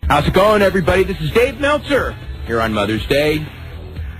How's it going, everybody? This is Dave Meltzer here on Mother's Day.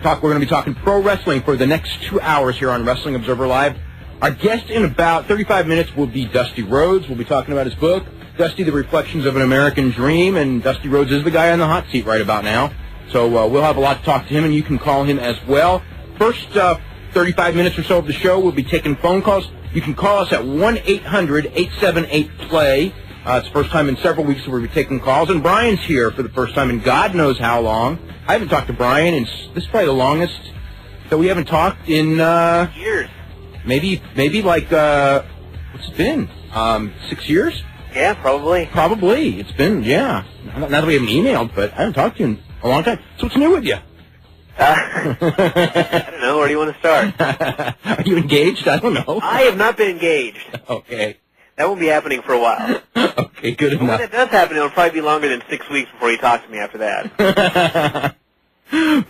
We're going to be talking pro wrestling for the next 2 hours here on Wrestling Observer Live. Our guest in about 35 minutes will be Dusty Rhodes. We'll be talking about his book, Dusty, The Reflections of an American Dream, and Dusty Rhodes is the guy on the hot seat right about now. So we'll have a lot to talk to him, and you can call him as well. First 35 minutes or so of the show, we'll be taking phone calls. You can call us at 1-800-878-PLAY. It's the first time in several weeks that we'll be taking calls. And Brian's here for the first time in God knows how long. I haven't talked to Brian, and this is probably the longest that we haven't talked in... years. Maybe like, what's it been? 6 years? Yeah, probably. Probably. It's been, yeah. Not that we haven't emailed, but I haven't talked to you in a long time. So what's new with you? I don't know. Where do you want to start? Are you engaged? I don't know. I have not been engaged. Okay. That won't be happening for a while. Okay, good enough. When it does happen, it'll probably be longer than 6 weeks before you talk to me after that.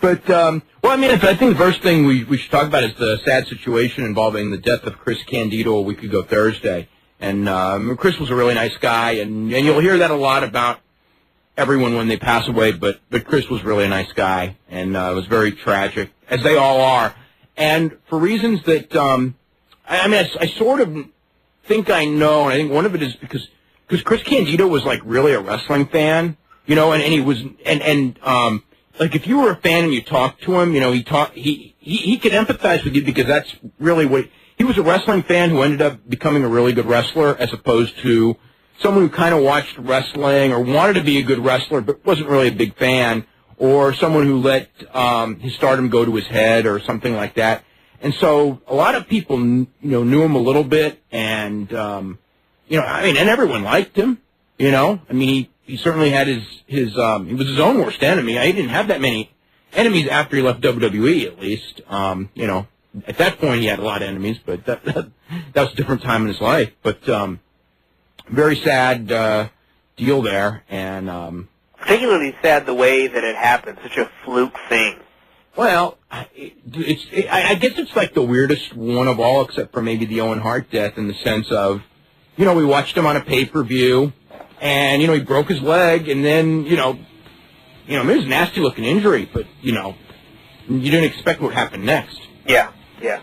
But, well, I mean, I think the first thing we should talk about is the sad situation involving the death of Chris Candido a week ago Thursday. And Chris was a really nice guy, and you'll hear that a lot about everyone when they pass away, but Chris was really a nice guy, and it was very tragic, as they all are. And for reasons that, I sort of think I know, and I think one of it is because Chris Candido was, like, really a wrestling fan, you know, and he was, like, if you were a fan and you talked to him, you know, he could empathize with you because that's really what, he was a wrestling fan who ended up becoming a really good wrestler as opposed to someone who kind of watched wrestling or wanted to be a good wrestler but wasn't really a big fan, or someone who let his stardom go to his head or something like that. And so a lot of people, you know, knew him a little bit, and, you know, I mean, and everyone liked him, you know. I mean, he certainly had he was his own worst enemy. He didn't have that many enemies after he left WWE, at least. You know, at that point he had a lot of enemies, but that was a different time in his life. But very sad deal there, and particularly sad the way that it happened, such a fluke thing. Well, I guess it's like the weirdest one of all, except for maybe the Owen Hart death, in the sense of, you know, we watched him on a pay-per-view, and, you know, he broke his leg, and then, you know, it was a nasty-looking injury, but, you know, you didn't expect what would happen next. Yeah, yeah.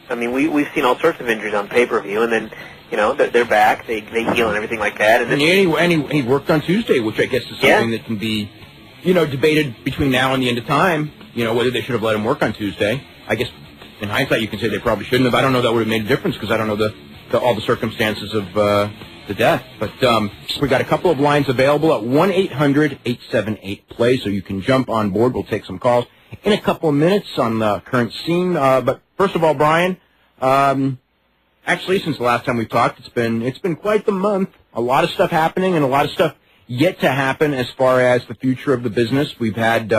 I mean, we've seen all sorts of injuries on pay-per-view, and then, you know, they're back, they heal and everything like that. And he worked on Tuesday, which I guess is something that can be, you know, debated between now and the end of time, you know, whether they should have let him work on Tuesday. I guess in hindsight you can say they probably shouldn't have. I don't know that would have made a difference because I don't know all the circumstances of the death. But we got a couple of lines available at 1-800-878-PLAY, so you can jump on board. We'll take some calls in a couple of minutes on the current scene. But first of all, Brian, actually, since the last time we talked, it's been quite the month. A lot of stuff happening and a lot of stuff yet to happen as far as the future of the business. We've had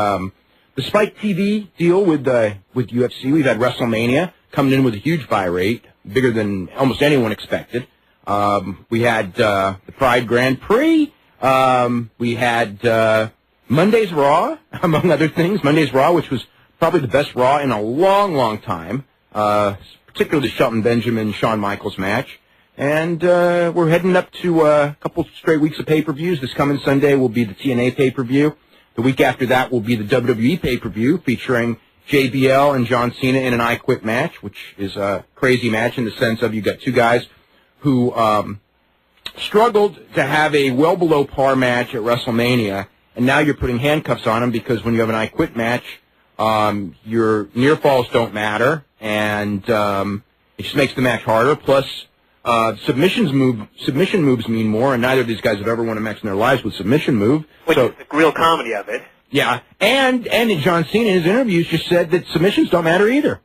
the Spike TV deal with UFC. We've had WrestleMania coming in with a huge buy rate, bigger than almost anyone expected. We had the Pride Grand Prix. We had Monday's Raw, among other things. Monday's Raw, which was probably the best Raw in a long, long time, particularly the Shelton Benjamin-Shawn Michaels match. And we're heading up to a couple straight weeks of pay-per-views. This coming Sunday will be the TNA pay-per-view. The week after that will be the WWE pay-per-view featuring JBL and John Cena in an I Quit match, which is a crazy match in the sense of you got two guys who struggled to have a well-below-par match at WrestleMania, and now you're putting handcuffs on them because when you have an I Quit match, your near falls don't matter, and it just makes the match harder. Plus, submission moves mean more, and neither of these guys have ever won a match in their lives with submission move. Which is the real comedy of it. Yeah, and John Cena in his interviews just said that submissions don't matter either.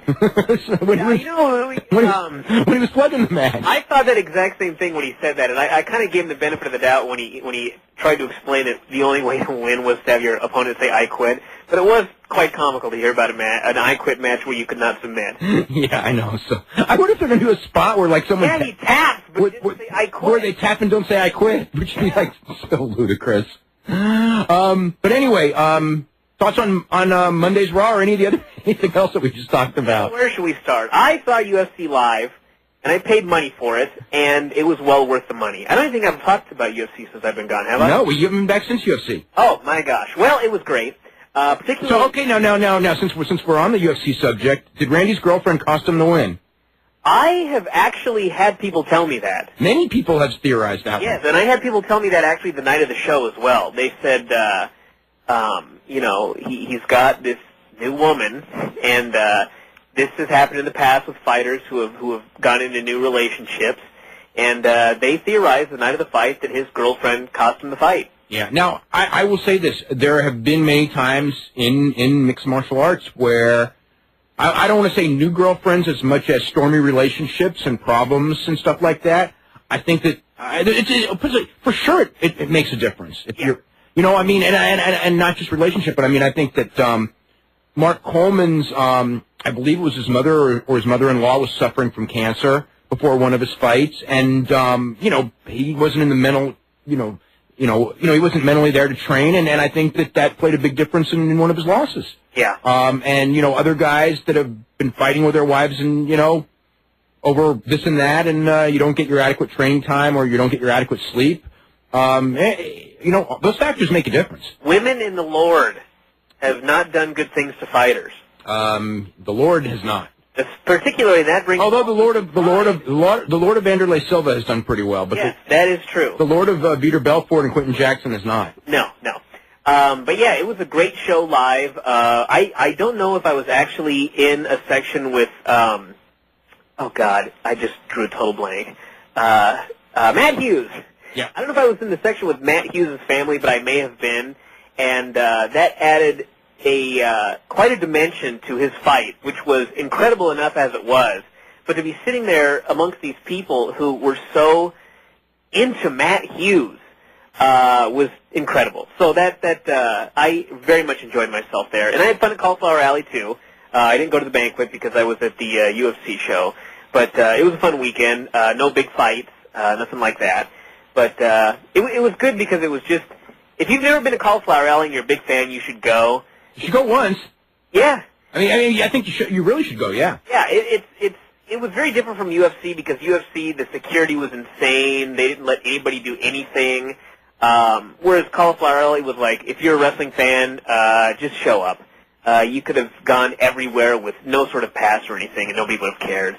when he was plugging the match. I thought that exact same thing when he said that, and I kind of gave him the benefit of the doubt when he tried to explain that the only way to win was to have your opponent say "I quit." But it was quite comical to hear about an "I quit" match where you could not submit. Yeah, I know. So I wonder if they're going to do a spot where like someone he taps, but didn't say "I quit." Where they tap and don't say "I quit," which would be like so ludicrous. But anyway, thoughts on Monday's Raw or anything else that we just talked about? Well, where should we start? I saw UFC live, and I paid money for it, and it was well worth the money. I don't think I've talked about UFC since I've been gone, have I? No, you haven't been back since UFC. Oh, my gosh. Well, it was great. Particularly... So, okay, now, since we're on the UFC subject, did Randy's girlfriend cost him the win? I have actually had people tell me that. Many people have theorized that. Yes, and I had people tell me that actually the night of the show as well. They said, you know, he's got this new woman, and this has happened in the past with fighters who have gone into new relationships, and they theorized the night of the fight that his girlfriend cost him the fight. Yeah. Now, I will say this. There have been many times in mixed martial arts where I don't want to say new girlfriends as much as stormy relationships and problems and stuff like that. I think that for sure it makes a difference. If you're, you know, I mean, and not just relationship, but I mean, I think that Mark Coleman's, I believe it was his mother or his mother-in-law was suffering from cancer before one of his fights, and you know, he wasn't in the mental, he wasn't mentally there to train, and I think that played a big difference in one of his losses. Yeah. And, you know, other guys that have been fighting with their wives and, you know, over this and that, and you don't get your adequate training time or you don't get your adequate sleep, you know, those factors make a difference. Women in the Lord have not done good things to fighters. The Lord has not. Particularly that brings. Although the Lord of Vanderlei Silva has done pretty well, but yes, that is true. The Lord of Vitor Belfort and Quentin Jackson has not. No. But yeah, it was a great show live. I don't know if I was actually in a section with oh God, I just drew a total blank. Matt Hughes. Yeah. I don't know if I was in the section with Matt Hughes' family, but I may have been, and that added quite a dimension to his fight, which was incredible enough as it was. But to be sitting there amongst these people who were so into Matt Hughes was incredible. So that I very much enjoyed myself there, and I had fun at Cauliflower Alley too. I didn't go to the banquet because I was at the UFC show, but it was a fun weekend. No big fights, nothing like that. But it was good because it was just. If you've never been to Cauliflower Alley and you're a big fan, you should go. You should go once. Yeah. I mean, I think you really should go. Yeah. Yeah. It was very different from UFC because UFC, the security was insane. They didn't let anybody do anything. Whereas Cauliflower Alley was like, if you're a wrestling fan, just show up. You could have gone everywhere with no sort of pass or anything, and nobody would have cared.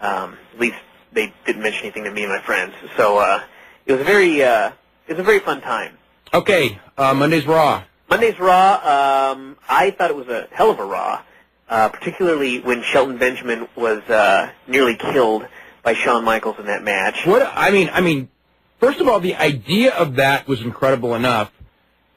At least they didn't mention anything to me and my friends. So it was a very fun time. Okay, Monday's Raw. Monday's Raw, I thought it was a hell of a Raw, particularly when Shelton Benjamin was nearly killed by Shawn Michaels in that match. I mean, first of all, the idea of that was incredible enough.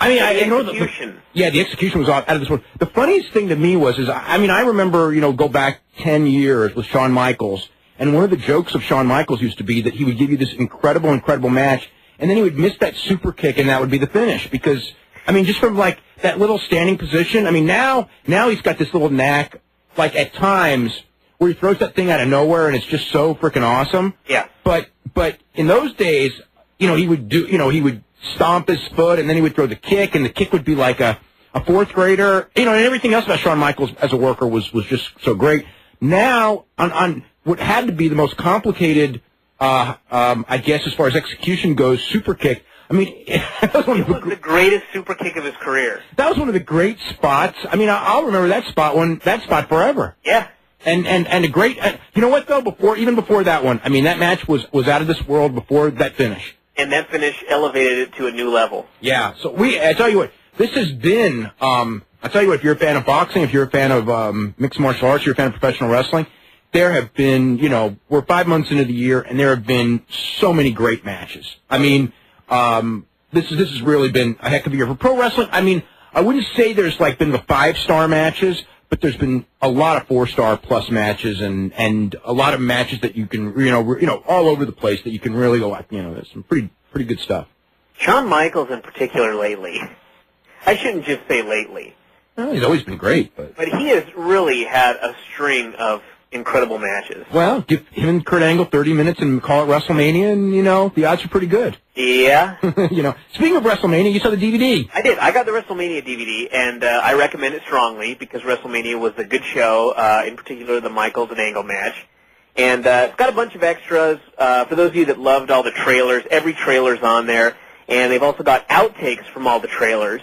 I mean, the execution. The execution was out of this world. The funniest thing to me was, I remember, go back 10 years with Shawn Michaels, and one of the jokes of Shawn Michaels used to be that he would give you this incredible match, and then he would miss that super kick, and that would be the finish. Because, just from, like, that little standing position, now he's got this little knack, like, at times, where he throws that thing out of nowhere, and it's just so freaking awesome. Yeah. But in those days, he would stomp his foot, and then he would throw the kick, and the kick would be like a fourth grader. And everything else about Shawn Michaels as a worker was just so great. Now, on what had to be the most complicated, I guess, as far as execution goes, super kick. It was the greatest super kick of his career. That was one of the great spots. I'll remember that spot forever. Yeah. And a great, you know what though? Even before that one, that match was out of this world before that finish. And that finish elevated it to a new level. Yeah. So I tell you what, this has been, I tell you what, if you're a fan of boxing, if you're a fan of mixed martial arts, you're a fan of professional wrestling, there have been, we're 5 months into the year, and there have been so many great matches. This has really been a heck of a year for pro wrestling. I wouldn't say there's been the 5-star matches, but there's been a lot of 4-star plus matches and a lot of matches that you can, all over the place that you can really go like, there's some pretty good stuff. Shawn Michaels in particular lately. I shouldn't just say lately. Well, he's always been great, but he has really had a string of incredible matches. Well, give him and Kurt Angle 30 minutes and call it WrestleMania, and, the odds are pretty good. Yeah. Speaking of WrestleMania, you saw the DVD. I did. I got the WrestleMania DVD, and I recommend it strongly because WrestleMania was a good show, in particular the Michaels and Angle match. And it's got a bunch of extras. For those of you that loved all the trailers, every trailer's on there. And they've also got outtakes from all the trailers.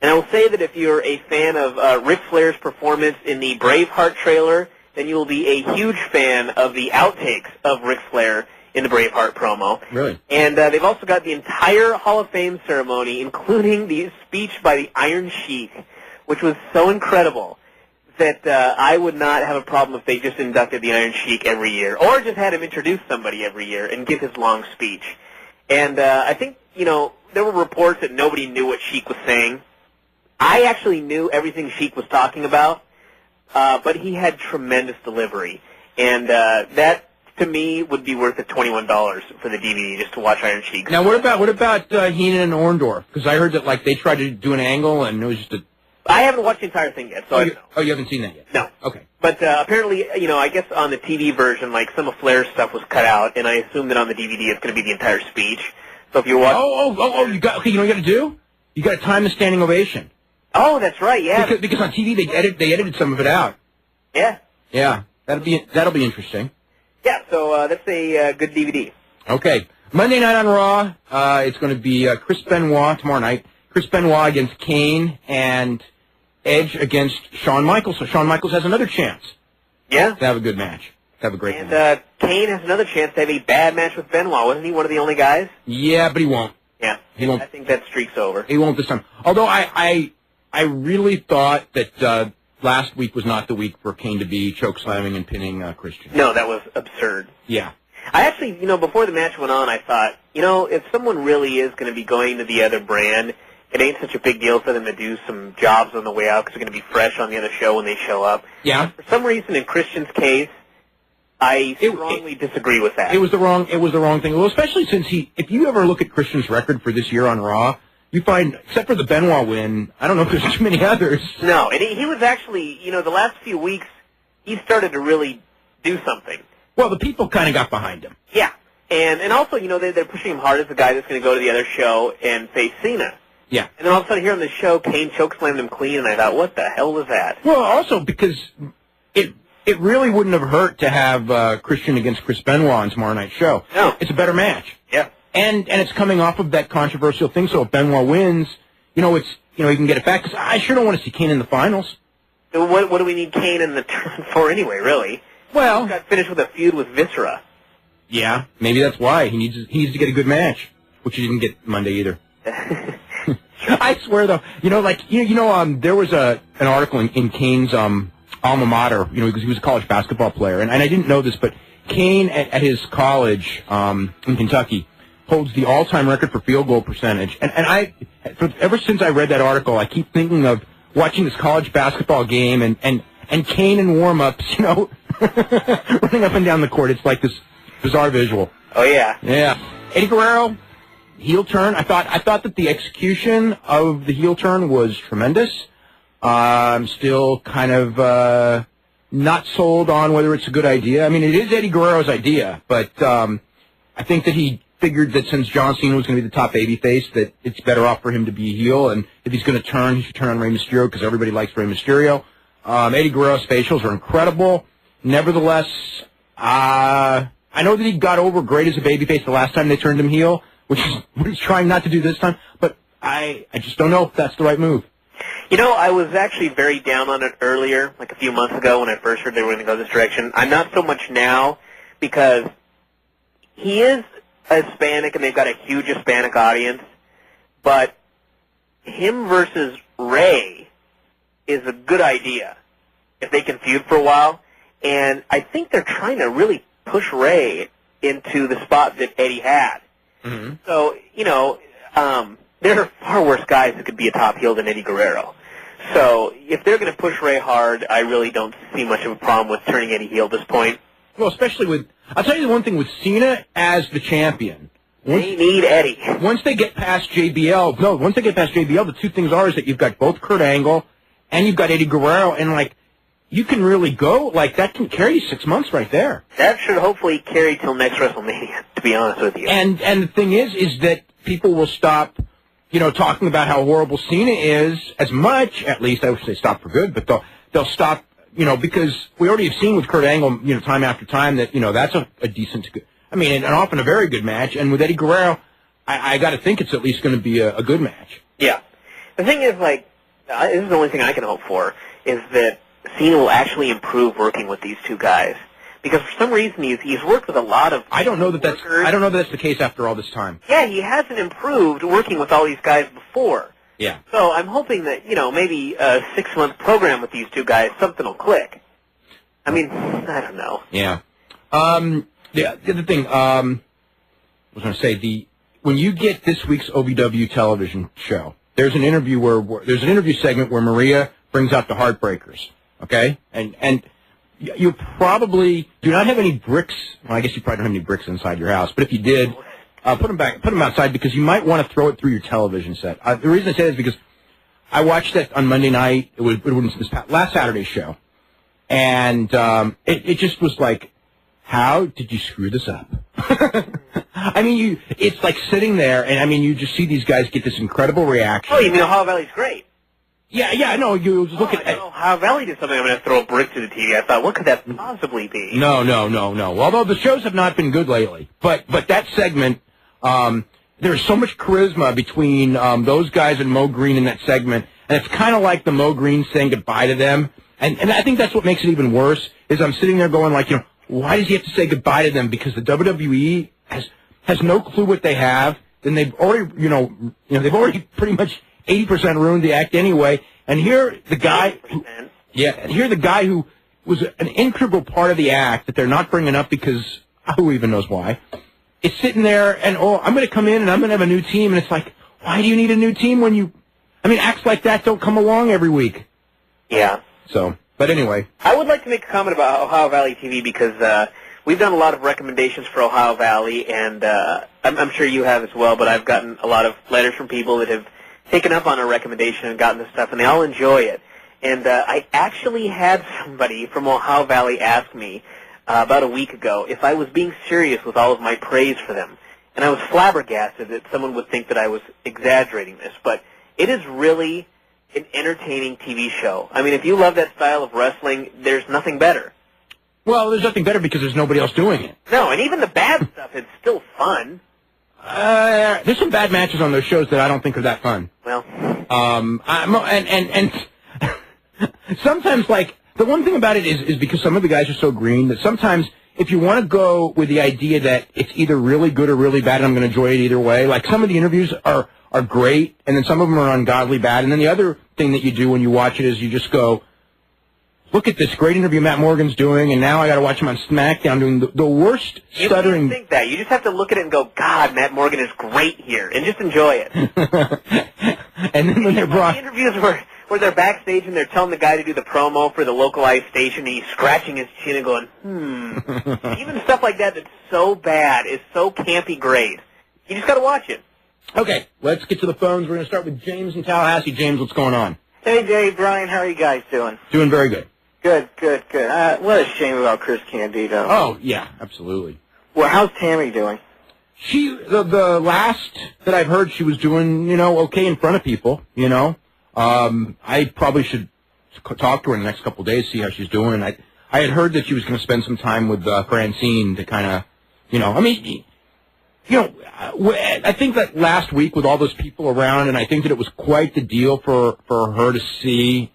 And I will say that if you're a fan of Ric Flair's performance in the Braveheart trailer, then you will be a huge fan of the outtakes of Ric Flair in the Braveheart promo. Really? And they've also got the entire Hall of Fame ceremony, including the speech by the Iron Sheik, which was so incredible that I would not have a problem if they just inducted the Iron Sheik every year, or just had him introduce somebody every year and give his long speech. And I think, there were reports that nobody knew what Sheik was saying. I actually knew everything Sheik was talking about, but he had tremendous delivery. And that, to me, would be worth the $21 for the DVD just to watch Iron Sheik. Now, what about Heenan and Orndorff? Because I heard that they tried to do an angle and it was just a... I haven't watched the entire thing yet, so I don't know. You haven't seen that yet? No. Okay. But apparently, I guess on the TV version, some of Flair's stuff was cut out, and I assume that on the DVD it's going to be the entire speech. So if you're watching... you got what you got to do? You got to time the standing ovation. Oh, that's right, yeah. Because on TV they edited some of it out. Yeah. Yeah, that'll be interesting. Yeah, so that's a good DVD. Okay. Monday night on Raw, it's going to be Chris Benoit tomorrow night. Chris Benoit against Kane, and Edge against Shawn Michaels. So Shawn Michaels has another chance. Yeah. To have a good match. To have a great match. And Kane has another chance to have a bad match with Benoit. Wasn't he one of the only guys? Yeah, but he won't. Yeah. He won't. I think that streak's over. He won't this time. Although I really thought that last week was not the week for Kane to be chokeslamming and pinning Christian. No, that was absurd. Yeah. I actually, before the match went on, I thought, if someone really is going to be going to the other brand, it ain't such a big deal for them to do some jobs on the way out because they're going to be fresh on the other show when they show up. Yeah. For some reason, in Christian's case, I strongly disagree with that. It was the wrong thing. Well, especially since if you ever look at Christian's record for this year on Raw, you find, except for the Benoit win, I don't know if there's too many others. No, and he was actually, the last few weeks, he started to really do something. Well, the people kind of got behind him. Yeah, and also, they're pushing him hard as the guy that's going to go to the other show and face Cena. Yeah. And then all of a sudden here on the show, Kane chokeslammed him clean, and I thought, what the hell was that? Well, also because it really wouldn't have hurt to have Christian against Chris Benoit on tomorrow night's show. No. It's a better match. Yeah. And it's coming off of that controversial thing, so if Benoit wins, he can get it back. Because I sure don't want to see Kane in the finals. So what do we need Kane in the turn for anyway, really? Well, he got finished with a feud with Viscera. Yeah, maybe that's why. He needs to get a good match, which he didn't get Monday either. I swear, though, there was an article in Kane's alma mater, because he was a college basketball player, and I didn't know this, but Kane at his college in Kentucky holds the all-time record for field goal percentage. And ever since I read that article, I keep thinking of watching this college basketball game and Kane in warm-ups, running up and down the court. It's like this bizarre visual. Oh, yeah. Yeah. Eddie Guerrero, heel turn. I thought that the execution of the heel turn was tremendous. I'm still kind of not sold on whether it's a good idea. I mean, it is Eddie Guerrero's idea, but I think that he figured that since John Cena was going to be the top babyface, that it's better off for him to be a heel, and if he's going to turn, he should turn on Rey Mysterio because everybody likes Rey Mysterio. Eddie Guerrero's facials are incredible. Nevertheless, I know that he got over great as a babyface the last time they turned him heel, which is what he's trying not to do this time, but I just don't know if that's the right move. I was actually very down on it earlier, like a few months ago when I first heard they were going to go this direction. I'm not so much now because he is Hispanic and they've got a huge Hispanic audience, but him versus Ray is a good idea if they can feud for a while, and I think they're trying to really push Ray into the spot that Eddie had. Mm-hmm. So, there are far worse guys that could be a top heel than Eddie Guerrero. So if they're going to push Ray hard, I really don't see much of a problem with turning Eddie heel at this point. Well, especially I'll tell you the one thing with Cena as the champion. They need Eddie. Once they get past JBL, the two things is that you've got both Kurt Angle and you've got Eddie Guerrero, and you can really go, that can carry you 6 months right there. That should hopefully carry till next WrestleMania, to be honest with you. And the thing is that people will stop, talking about how horrible Cena is as much, at least I would say stop for good, but they'll stop because we already have seen with Kurt Angle, time after time that, that's a decent, and often a very good match. And with Eddie Guerrero, I got to think it's at least going to be a good match. Yeah. The thing is, this is the only thing I can hope for, is that Cena will actually improve working with these two guys. Because for some reason he's worked with a lot of I don't know that that's the case after all this time. Yeah, he hasn't improved working with all these guys before. Yeah. So I'm hoping that, maybe a 6-month program with these two guys, something will click. I don't know. Yeah. The other thing, I was going to say, when you get this week's OVW television show, there's an interview segment where Maria brings out the Heartbreakers, okay? And you probably do not have any bricks. Well, I guess you probably don't have any bricks inside your house, but if you did, put them outside, because you might want to throw it through your television set. The reason I say that is because I watched that on Monday night. It was this last Saturday's show, and it just was like, how did you screw this up? It's like sitting there, and you just see these guys get this incredible reaction. Oh, you mean Ohio Valley's great? Yeah, no, you just look at it. Ohio Valley did something. I'm going to throw a brick to the TV. I thought, what could that possibly be? No. Although the shows have not been good lately, but that segment, there's so much charisma between those guys and Mo Green in that segment, and it's kind of like the Mo Green saying goodbye to them, and I think that's what makes it even worse. Is I'm sitting there going why does he have to say goodbye to them? Because the WWE has no clue what they have. Then they've already, they've already pretty much 80% ruined the act anyway. And here the guy, who was an integral part of the act that they're not bringing up because who even knows why, is sitting there and I'm going to come in and I'm going to have a new team, and it's like, why do you need a new team when acts like that don't come along every week? Yeah. So. But anyway. I would like to make a comment about Ohio Valley TV because we've done a lot of recommendations for Ohio Valley, and I'm sure you have as well, but I've gotten a lot of letters from people that have taken up on our recommendation and gotten this stuff, and they all enjoy it. And I actually had somebody from Ohio Valley ask me about a week ago if I was being serious with all of my praise for them. And I was flabbergasted that someone would think that I was exaggerating this, but it is really an entertaining TV show. If you love that style of wrestling, there's nothing better. Well, there's nothing better because there's nobody else doing it. No, and even the bad stuff is still fun. There's some bad matches on those shows that I don't think are that fun. Well, and sometimes, the one thing about it is because some of the guys are so green that sometimes if you want to go with the idea that it's either really good or really bad and I'm going to enjoy it either way, some of the interviews are great, and then some of them are ungodly bad. And then the other thing that you do when you watch it is you just go, look at this great interview Matt Morgan's doing, and now I got to watch him on SmackDown doing the worst stuttering. You don't think that. You just have to look at it and go, God, Matt Morgan is great here, and just enjoy it. And then when they're brought... The interviews where they're backstage and they're telling the guy to do the promo for the localized station, and he's scratching his chin and going, Even stuff like that that's so bad is so campy great. You just got to watch it. Okay, let's get to the phones. We're going to start with James in Tallahassee. James, what's going on? Hey, Dave, Brian, how are you guys doing? Doing very good. Good. What a shame about Chris Candido. Oh, yeah, absolutely. Well, how's Tammy doing? The last that I've heard, she was doing, okay in front of people, I probably should talk to her in the next couple of days, see how she's doing. I had heard that she was going to spend some time with Francine to kind of, I think that last week with all those people around, and I think that it was quite the deal for her to see.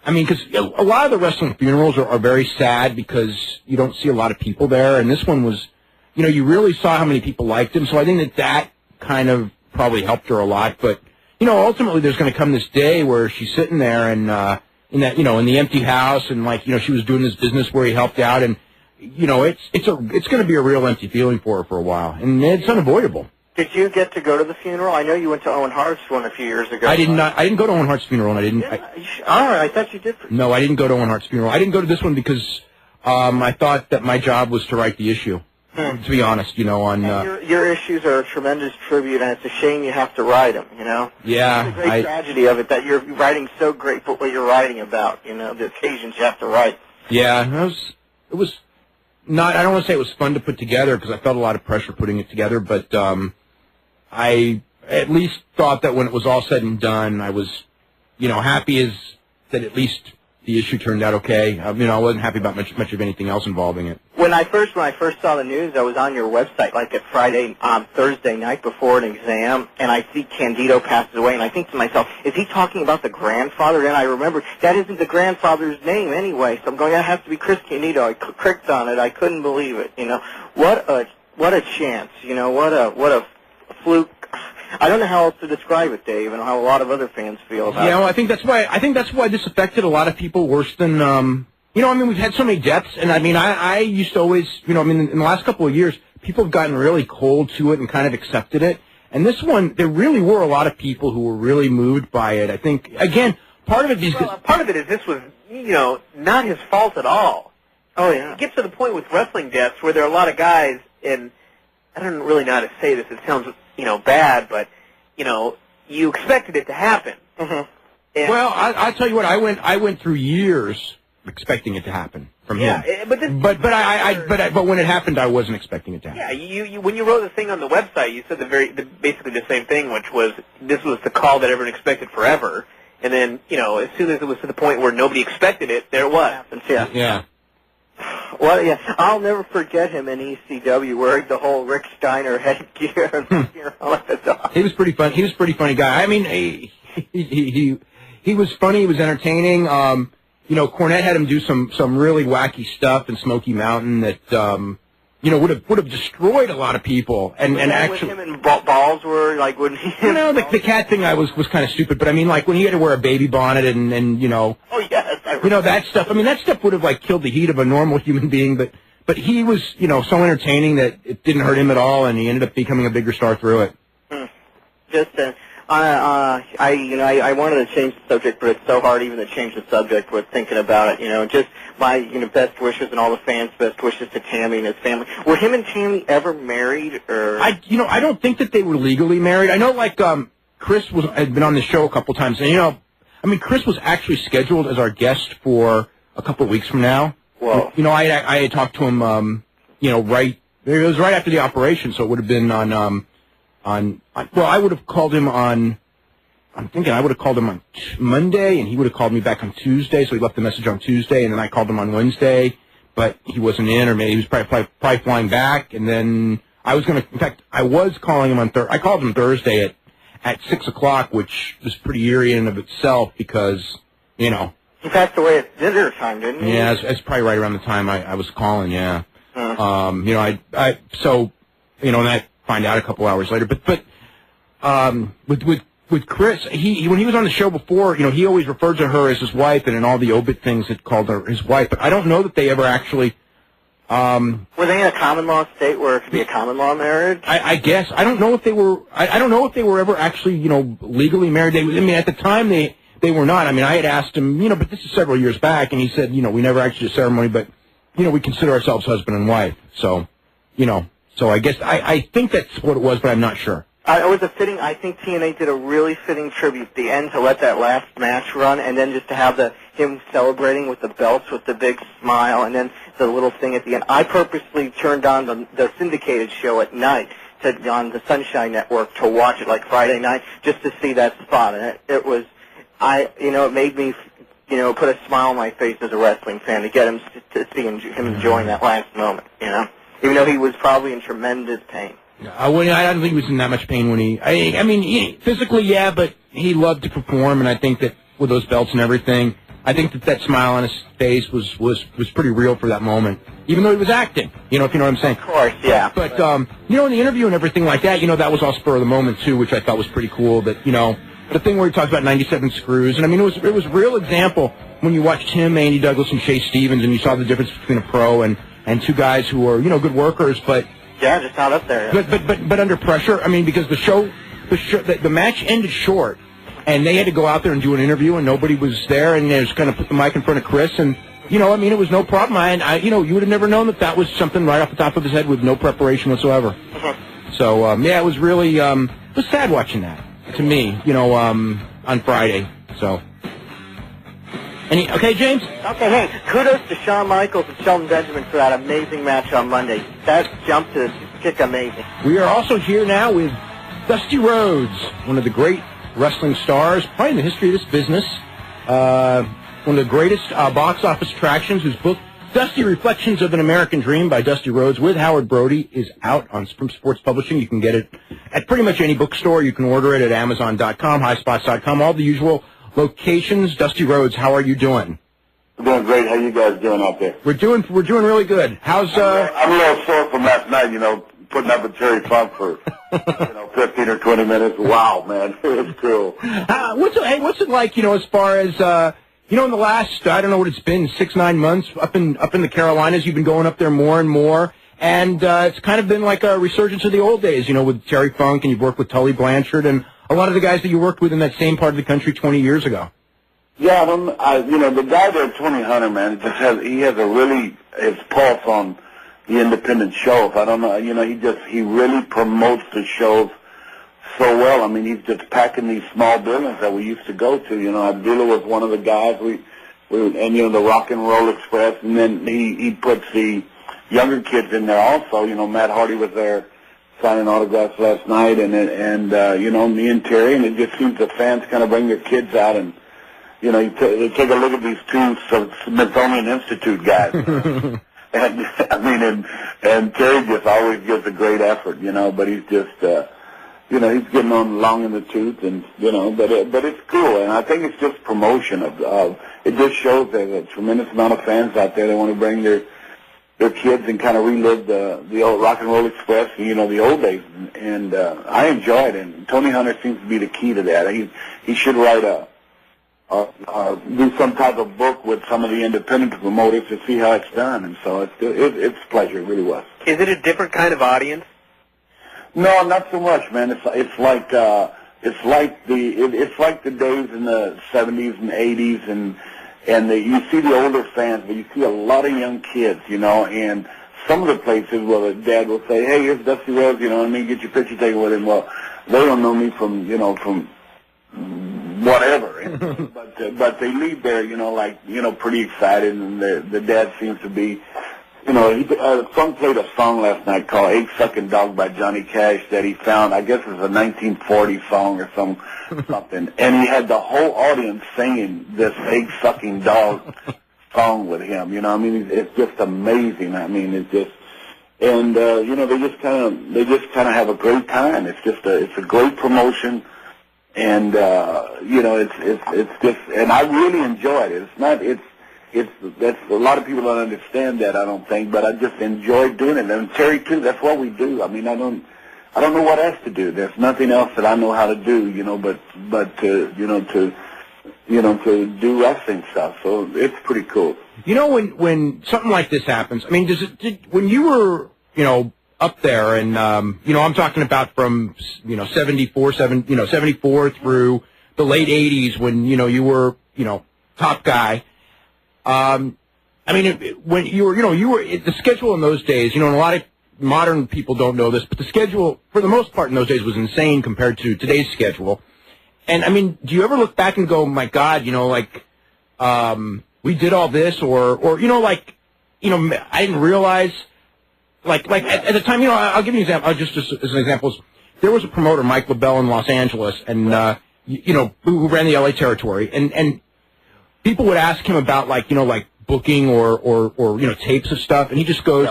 Because a lot of the wrestling funerals are very sad because you don't see a lot of people there, and this one was, you really saw how many people liked him, so I think that kind of probably helped her a lot. But, ultimately there's going to come this day where she's sitting there and in the empty house, and she was doing this business where he helped out, and it's going to be a real empty feeling for her for a while, and it's unavoidable. Did you get to go to the funeral? I know you went to Owen Hart's one a few years ago. I didn't go to Owen Hart's funeral, and I didn't. All right, I thought you did. No, I didn't go to Owen Hart's funeral. I didn't go to this one because I thought that my job was to write the issue. To be honest, your issues are a tremendous tribute, and it's a shame you have to write them. Yeah. It's a great tragedy of it that you're writing so great for what you're writing about. The occasions you have to write. Yeah, it was not. I don't want to say it was fun to put together because I felt a lot of pressure putting it together, but I at least thought that when it was all said and done, I was, happy as that at least the issue turned out okay. I wasn't happy about much of anything else involving it. When I first saw the news, I was on your website like at Thursday night before an exam, and I see Candido passes away, and I think to myself, is he talking about the grandfather? And I remember that isn't the grandfather's name anyway, so I'm going, that has to be Chris Candido. I clicked on it. I couldn't believe it. What a chance. What a fluke. I don't know how else to describe it, Dave, and how a lot of other fans feel about it. Yeah, well, I think that's why this affected a lot of people worse than we've had so many deaths, and I used to always, in the last couple of years, people have gotten really cold to it and kind of accepted it. And this one, there really were a lot of people who were really moved by it. I think, again, part of it is this was, not his fault at all. Oh, yeah. It gets to the point with wrestling deaths where there are a lot of guys, and I don't really know how to say this. It sounds, bad, but, you expected it to happen. Mm-hmm. Well, I'll tell you what, I went through years expecting it to happen from him. But when it happened, I wasn't expecting it to happen. Yeah, when you wrote the thing on the website, you said basically the same thing, which was this was the call that everyone expected forever. And then, as soon as it was to the point where nobody expected it, there it was. Yeah. Well, yeah, I'll never forget him in ECW wearing the whole Rick Steiner headgear and all that stuff. He was pretty fun. He was a pretty funny guy. He was funny. He was entertaining. Cornette had him do some really wacky stuff in Smoky Mountain that would have destroyed a lot lot and actually him and balls were like when he the cat thing was kind of stupid, but when he had to wear a baby bonnet and oh yes, that stuff. That stuff would have killed the heat of a normal human being, but he was so entertaining that it didn't hurt him at all, and he ended up becoming a bigger star through it. I wanted to change the subject, but it's so hard even to change the subject with thinking about it. Just my best wishes and all the fans' best wishes to Tammy and his family. Were him and Tammy ever married? Or I don't think that they were legally married. I know Chris had been on the show a couple times, and Chris was actually scheduled as our guest for a couple of weeks from now. Whoa. I had talked to him, it was right after the operation, so it would have been on I would have called him on Monday, and he would have called me back on Tuesday, so he left the message on Tuesday, and then I called him on Wednesday, but he wasn't in, or maybe he was probably flying back, and then I was calling him I called him Thursday at 6 o'clock, which was pretty eerie in and of itself, because, He passed away at dinner time, didn't he? Yeah, it's probably right around the time I was calling, yeah. And I find out a couple hours later, but with Chris, when he was on the show before, he always referred to her as his wife, and in all the obit things it called her his wife. But I don't know that they ever actually. Were they in a common law state where it could be a common law marriage? I guess I don't know if they were. I don't know if they were ever actually legally married. At the time they were not. I had asked him, but this is several years back, and he said, we never actually did a ceremony, but we consider ourselves husband and wife. So, So I guess I think that's what it was, but I'm not sure. I think TNA did a really fitting tribute at the end to let that last match run, and then just to have him celebrating with the belts with the big smile, and then the little thing at the end. I purposely turned on the syndicated show at night on the Sunshine Network to watch it like Friday night just to see that spot, and it made me put a smile on my face as a wrestling fan to get him to see him enjoying that last moment, even though he was probably in tremendous pain. I don't think he was in that much pain when he physically, yeah, but he loved to perform, and I think that with those belts and everything, I think that smile on his face was pretty real for that moment, even though he was acting, if you know what I'm saying. Of course, yeah. But, in the interview and everything like that, that was all spur of the moment, too, which I thought was pretty cool, that, the thing where he talks about 97 screws, and it was a real example when you watched him, Andy Douglas, and Chase Stevens, and you saw the difference between a pro and two guys who are, good workers, but... Yeah, just not up there. But under pressure, because the match ended short, and they had to go out there and do an interview, and nobody was there, and they just kind of put the mic in front of Chris, and, it was no problem. You would have never known that was something right off the top of his head with no preparation whatsoever. Mm-hmm. So, it was really, it was sad watching that, to me, on Friday, so... Okay, James? Okay, hey, kudos to Shawn Michaels and Shelton Benjamin for that amazing match on Monday. That jump to kick amazing. We are also here now with Dusty Rhodes, one of the great wrestling stars, probably in the history of this business. one of the greatest box office attractions, whose book, Dusty Reflections of an American Dream by Dusty Rhodes with Howard Brody, is out from Sports Publishing. You can get it at pretty much any bookstore. You can order it at Amazon.com, highspots.com, all the usual locations. Dusty Rhodes, how are you doing? I'm doing great. How you guys doing out there? We're doing really good. How's I'm a little sore from last night, putting up with Terry Funk for 15 or 20 minutes. Wow, man. It was cool. What's it like, as far as in the last, I don't know what it's been, 6-9 months, up in the Carolinas, you've been going up there more and more, and it's kind of been like a resurgence of the old days, with Terry Funk, and you've worked with Tully Blanchard, and a lot of the guys that you worked with in that same part of the country 20 years ago. Yeah, the guy there, Tony Hunter, man, he has his pulse on the independent shows. I don't know, he really promotes the shows so well. I mean, he's just packing these small buildings that we used to go to. Abdullah was one of the guys. And the Rock and Roll Express, and then he puts the younger kids in there also. Matt Hardy was there signing autographs last night, and me and Terry, and it just seems the fans kind of bring their kids out, and they take a look at these two Smithsonian Institute guys. and Terry just always gives a great effort, but he's just. He's getting on long in the tooth, and but it's cool, and I think it's just promotion of it just shows there's a tremendous amount of fans out there that want to bring their kids and kind of relive the old Rock and Roll Express, the old days, and I enjoy it. And Tony Hunter seems to be the key to that. He should write do some type of book with some of the independent promoters to see how it's done, and so it's a pleasure. It really was. Is it a different kind of audience? No, not so much, man. It's like the days in the 70s and 80s, and you see the older fans, but you see a lot of young kids, and some of the places where the dad will say, "Hey, here's Dusty Rhodes, get your picture taken with him." Well, they don't know me from whatever, but they leave there, pretty excited, and the dad seems to be. Son played a song last night called Egg Sucking Dog by Johnny Cash that he found, I guess it was a 1940 song or something, and he had the whole audience singing this Egg Sucking Dog song with him, it's just amazing. It's just, and, they just kind of have a great time. It's a great promotion, and, it's just, and I really enjoy it. That's a lot of people don't understand that, I don't think, but I just enjoy doing it. And Terry too, that's what we do. I don't know what else to do. There's nothing else that I know how to do, but to do wrestling stuff. So it's pretty cool. When something like this happens, when you were, up there, and I'm talking about from 74 through the late 80s, when you were top guy. When you were the schedule in those days, and a lot of modern people don't know this, but the schedule, for the most part in those days, was insane compared to today's schedule. And, do you ever look back and go, my God, we did all this, or I didn't realize, at the time, I'll give you an example, just as an example, there was a promoter, Mike LaBelle, in Los Angeles, and, who ran the LA territory, and people would ask him about booking or tapes of stuff, and he just goes,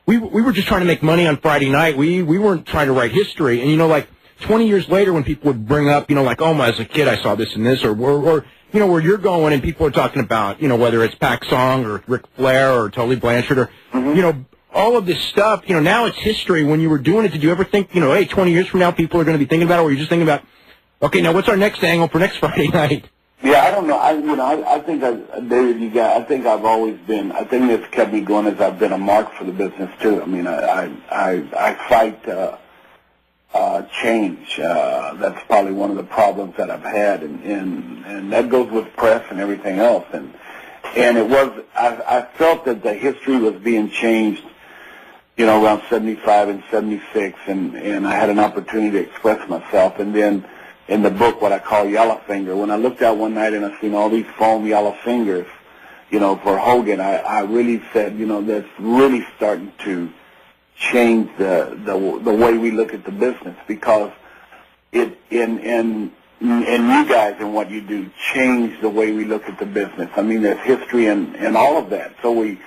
we were just trying to make money on Friday night. We weren't trying to write history. And 20 years later, when people would bring up, as a kid I saw this and this, or where you're going, and people are talking about, whether it's Pac Song or Ric Flair or Tully Blanchard or all of this stuff. Now it's history. When you were doing it, did you ever think, hey, 20 years from now, people are going to be thinking about it, or you're just thinking about, okay, now what's our next angle for next Friday night? Yeah, I don't know. I think David, I think I've always been. I think this kept me going as I've been a mark for the business too. I fight change. That's probably one of the problems that I've had, and that goes with press and everything else. And it was. I felt that the history was being changed, around 75 and 76, and I had an opportunity to express myself, and then. In the book, what I call yellow finger. When I looked out one night and I seen all these foam yellow fingers, for Hogan, I really said, that's really starting to change the way we look at the business, because in you guys and what you do change the way we look at the business. I mean, there's history and all of that. So we,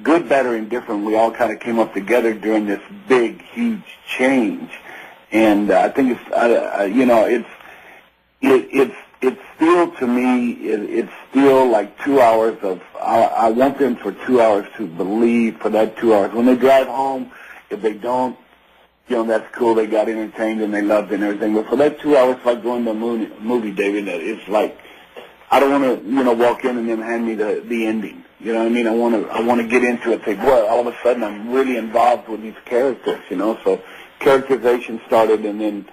good, better, and different, we all kind of came up together during this big, huge change. And I think it's, you know, it's still, to me, it's still like 2 hours of, I want them for 2 hours to believe for that 2 hours. When they drive home, if they don't, you know, that's cool. They got entertained and they loved it and everything. But for that 2 hours, it's like going to a movie, David. It's like, I don't want to, you know, walk in and then hand me the ending. You know what I mean? I want to get into it. Say, boy, all of a sudden I'm really involved with these characters. You know, so characterization started, and then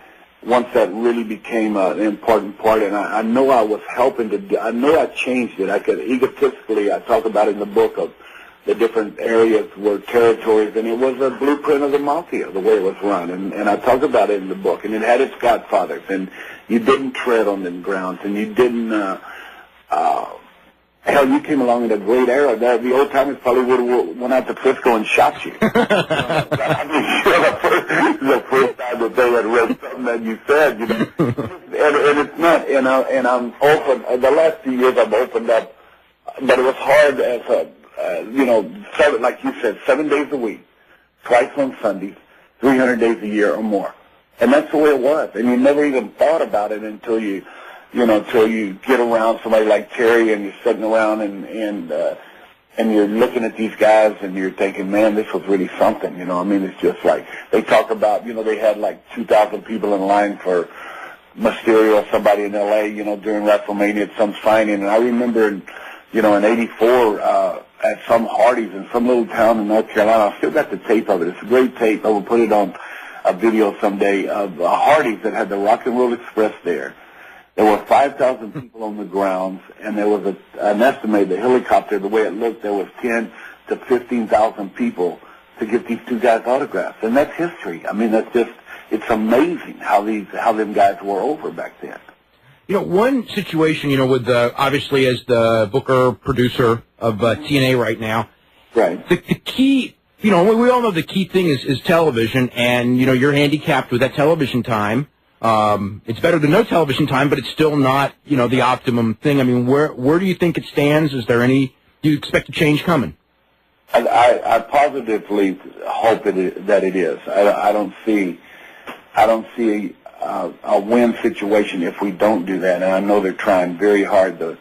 once that really became an important part, and I know I was helping to. I know I changed it. I could egotistically. I talk about it in the book of the different areas were territories, and it was a blueprint of the mafia, the way it was run. And I talk about it in the book, and it had its godfathers, and you didn't tread on them grounds, and you didn't, hell, you came along in a great era. The old timers probably would have went out to Frisco and shot you. I mean, the first time that they had read something that you said, you know. And it's not, you know, and I'm open, the last few years I've opened up, but it was hard as a, you know, like you said, 7 days a week, twice on Sundays, 300 days a year or more. And that's the way it was. And you never even thought about it until you know, until you get around somebody like Terry and you're sitting around and you're looking at these guys and you're thinking, man, this was really something, you know. I mean, it's just like, they talk about, you know, they had like 2,000 people in line for Mysterio or somebody in L.A., you know, during WrestleMania at some signing. And I remember, you know, in '84, at some Hardee's in some little town in North Carolina. I still got the tape of it. It's a great tape. I will put it on a video someday of a Hardee's that had the Rock and Roll Express there. There were 5,000 people on the grounds, and there was an estimate, the helicopter, the way it looked, there was 10 to 15,000 people to get these two guys autographs. And that's history. I mean, that's just, it's amazing how them guys were over back then. You know, one situation, you know, with obviously as the booker, producer of TNA right now, right? The key, you know, we all know the key thing is television, and, you know, you're handicapped with that television time. It's better than no television time, but it's still not, you know, the optimum thing. I mean, where do you think it stands? Is there any, do you expect a change coming? I positively hope that it is. I don't see a win situation if we don't do that, and I know they're trying very hard Dixie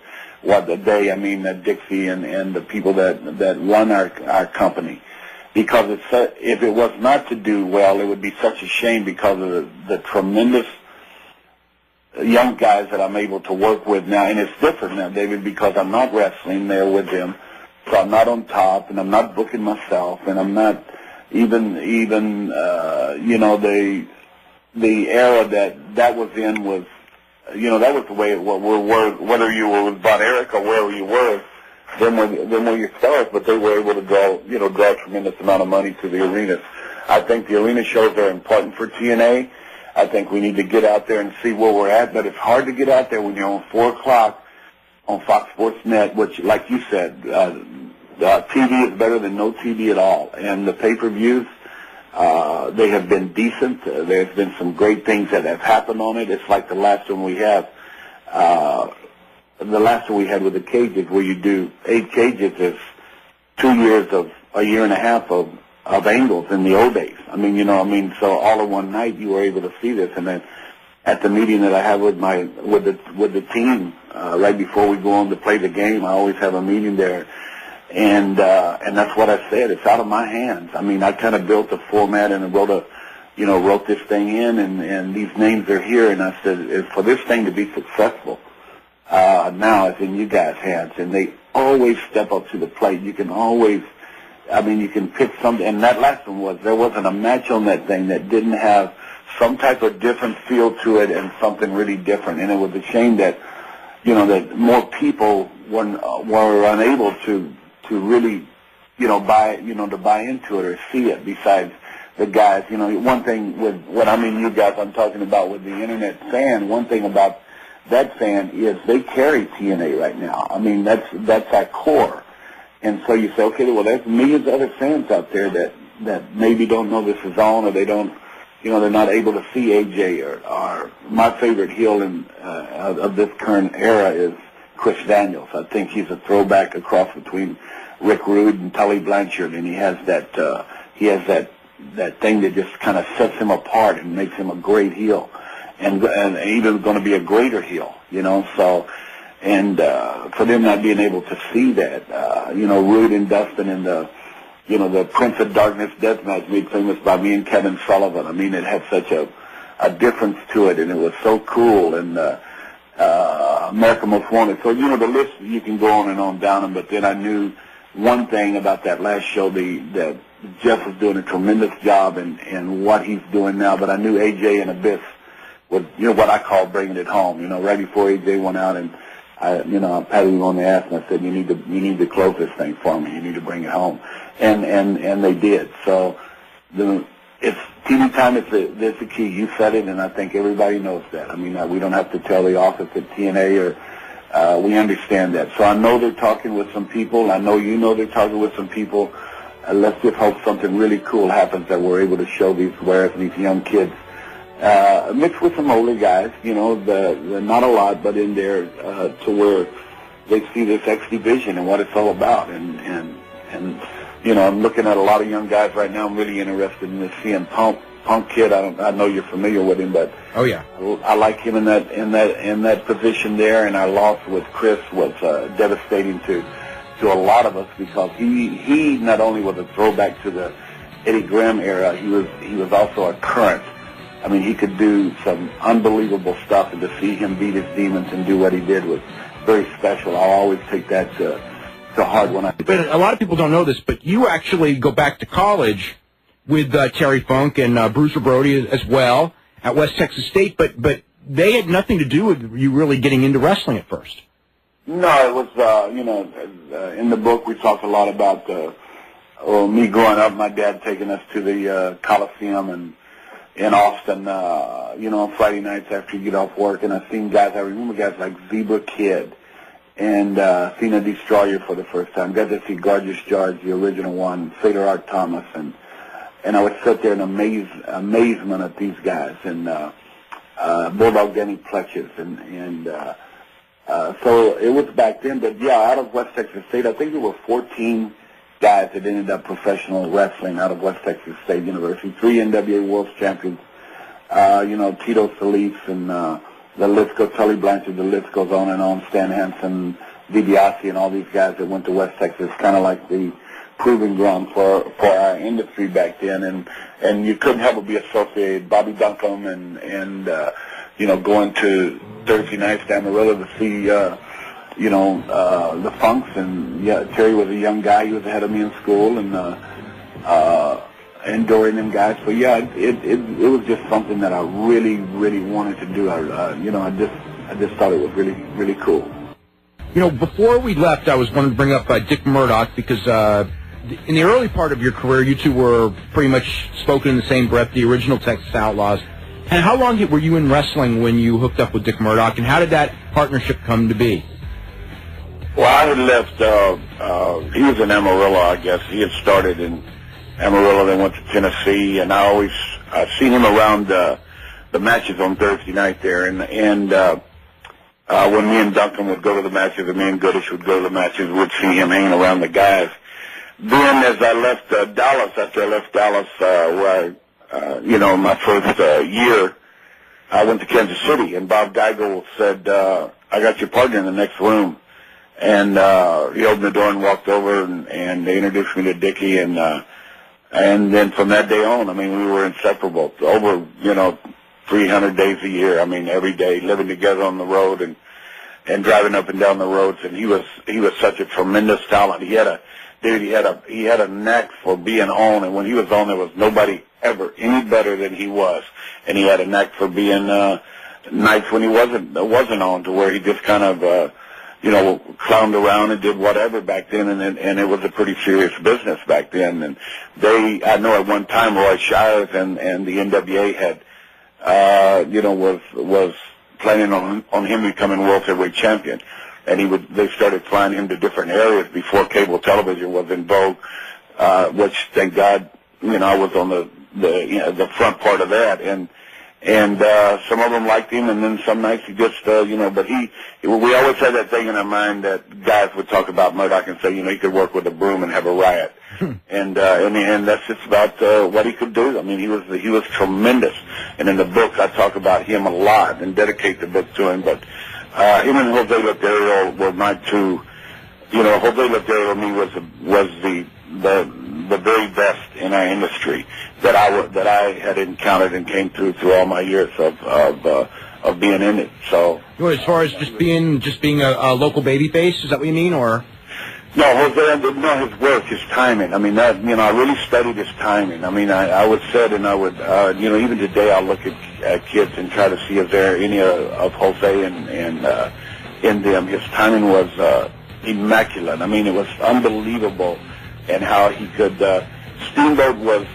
and the people that run our company, because if it was not to do well, it would be such a shame because of the tremendous young guys that I'm able to work with now. And it's different now, David, because I'm not wrestling there with them, so I'm not on top, and I'm not booking myself, and I'm not even you know, the era that was in was, you know, that was the way it was. Whether you were with Von Erich or wherever you were, them were your stars, but they were able to draw a tremendous amount of money to the arenas. I think the arena shows are important for TNA. I think we need to get out there and see where we're at, but it's hard to get out there when you're on 4 o'clock on Fox Sports Net, which, like you said, TV is better than no TV at all. And the pay-per-views, they have been decent. There's been some great things that have happened on it. It's like the last one we have. The last one we had with the cages, where you do 8 cages, is 2 years of a year and a half of angles in the old days. I mean, you know, so all in one night you were able to see this. And then at the meeting that I have with the team right before we go on to play the game, I always have a meeting there. And that's what I said. It's out of my hands. I mean, I kind of built a format and wrote this thing in, and these names are here. And I said, for this thing to be successful, now it's in you guys' hands. And they always step up to the plate. You can always, you can pick something. And that last one there wasn't a match on that thing that didn't have some type of different feel to it and something really different. And it was a shame that, that more people were unable to really, buy into it or see it. Besides the guys, one thing with you guys, I'm talking about with the internet fan. One thing about that fan is they carry TNA right now. I mean, that's our core. And so you say, okay, well, there's millions of other fans out there that maybe don't know this is on, or they don't they're not able to see AJ or my favorite heel of this current era is Chris Daniels. I think he's a throwback across between Rick Rude and Tully Blanchard, and he has that thing that just kind of sets him apart and makes him a great heel, and even going to be a greater heel, So, and for them not being able to see that, Rude and Dustin and the Prince of Darkness death match made famous by me and Kevin Sullivan. I mean, it had such a difference to it, and it was so cool. And America Most Wanted. So, the list, you can go on and on down them, but then I knew one thing about that last show, that Jeff was doing a tremendous job in what he's doing now, but I knew AJ and Abyss was, what I call bringing it home. Right before AJ went out, and I patted him on the ass and I said, you need to close this thing for me. You need to bring it home. And they did. So it's TV time is the key. You said it, and I think everybody knows that. I mean, we don't have to tell the office at TNA, or we understand that. So I know they're talking with some people. I know they're talking with some people. Let's just hope something really cool happens, that we're able to show these young kids, mixed with some older guys, the not a lot, but in there, to where they see this X Division and what it's all about. And I'm looking at a lot of young guys right now. I'm really interested in this CM Punk kid. I know you're familiar with him, but oh yeah, I like him in that position there. And our loss with Chris was devastating to a lot of us, because he not only was a throwback to the Eddie Graham era, he was also a current. I mean, he could do some unbelievable stuff, and to see him beat his demons and do what he did was very special. I'll always take that to heart when I. But a lot of people don't know this, but you actually go back to college with Terry Funk and Bruiser Brody as well at West Texas State, but they had nothing to do with you really getting into wrestling at first. No, it was in the book we talked a lot about me growing up. My dad taking us to the Coliseum in Austin, on Friday nights after you get off work, and I've seen guys. I remember guys like Zebra Kid and Cena Destroyer for the first time. Got to see Gorgeous George, the original one, Fader Art Thomas, and I would sit there in amazement at these guys, and Bulldog Danny Pletches, and so it was back then. But yeah, out of West Texas State, I think there were 14 guys that ended up professional wrestling out of West Texas State University. 3 NWA World Champions, Tito Solis, and the list goes, Tully Blanchard, the list goes on and on, Stan Hansen, DiBiase, and all these guys that went to West Texas, kind of like the proving ground for our industry back then. And you couldn't help but be associated, Bobby Duncombe, and going to Thursday nights to Amarillo to see, the Funks. And yeah, Terry was a young guy. He was ahead of me in school, and Dorian and guys. So yeah, it was just something that I really, really wanted to do. I just thought it was really, really cool. Before we left, I was wanting to bring up Dick Murdoch, because in the early part of your career, you two were pretty much spoken in the same breath, the original Texas Outlaws. And how long were you in wrestling when you hooked up with Dick Murdoch, and how did that partnership come to be? Well, I had left, he was in Amarillo, I guess. He had started in Amarillo, then went to Tennessee, and I've seen him around the matches on Thursday night there, and when me and Duncan would go to the matches, and me and Goodish would go to the matches, we'd see him hanging around the guys. Then as I left Dallas, after I left Dallas, where my first year, I went to Kansas City, and Bob Geigel said, I got your partner in the next room. And he opened the door and walked over, and they introduced me to Dickie, and then from that day on, I mean, we were inseparable. Over 300 days a year. I mean, every day, living together on the road and driving up and down the roads. And he was such a tremendous talent. He had a knack for being on, and when he was on, there was nobody ever any better than he was. And he had a knack for being nights when he wasn't on, to where he just kind of clowned around and did whatever back then, and it was a pretty serious business back then. And I know at one time Roy Shires and the NWA had, was planning on him becoming world heavyweight champion, and they started flying him to different areas before cable television was in vogue, which thank God, I was on the the front part of that, and some of them liked him, and then some nights he just but we always had that thing in our mind that guys would talk about Murdoch and say, he could work with a broom and have a riot, and that's just about what he could do. I mean, he was tremendous, and in the book I talk about him a lot and dedicate the book to him. But him and Jose Lothario were my two. Jose Lothario to me was the very best in our industry that I had encountered and came through all my years of being in it. So, as far as just being a local baby face, is that what you mean, or? No, Jose, his work, his timing. I mean, I really studied his timing. I mean, I would sit and I would, even today I'll look at kids and try to see if there are any of Jose and in them. His timing was immaculate. I mean, it was unbelievable, and how he could. Steamboat was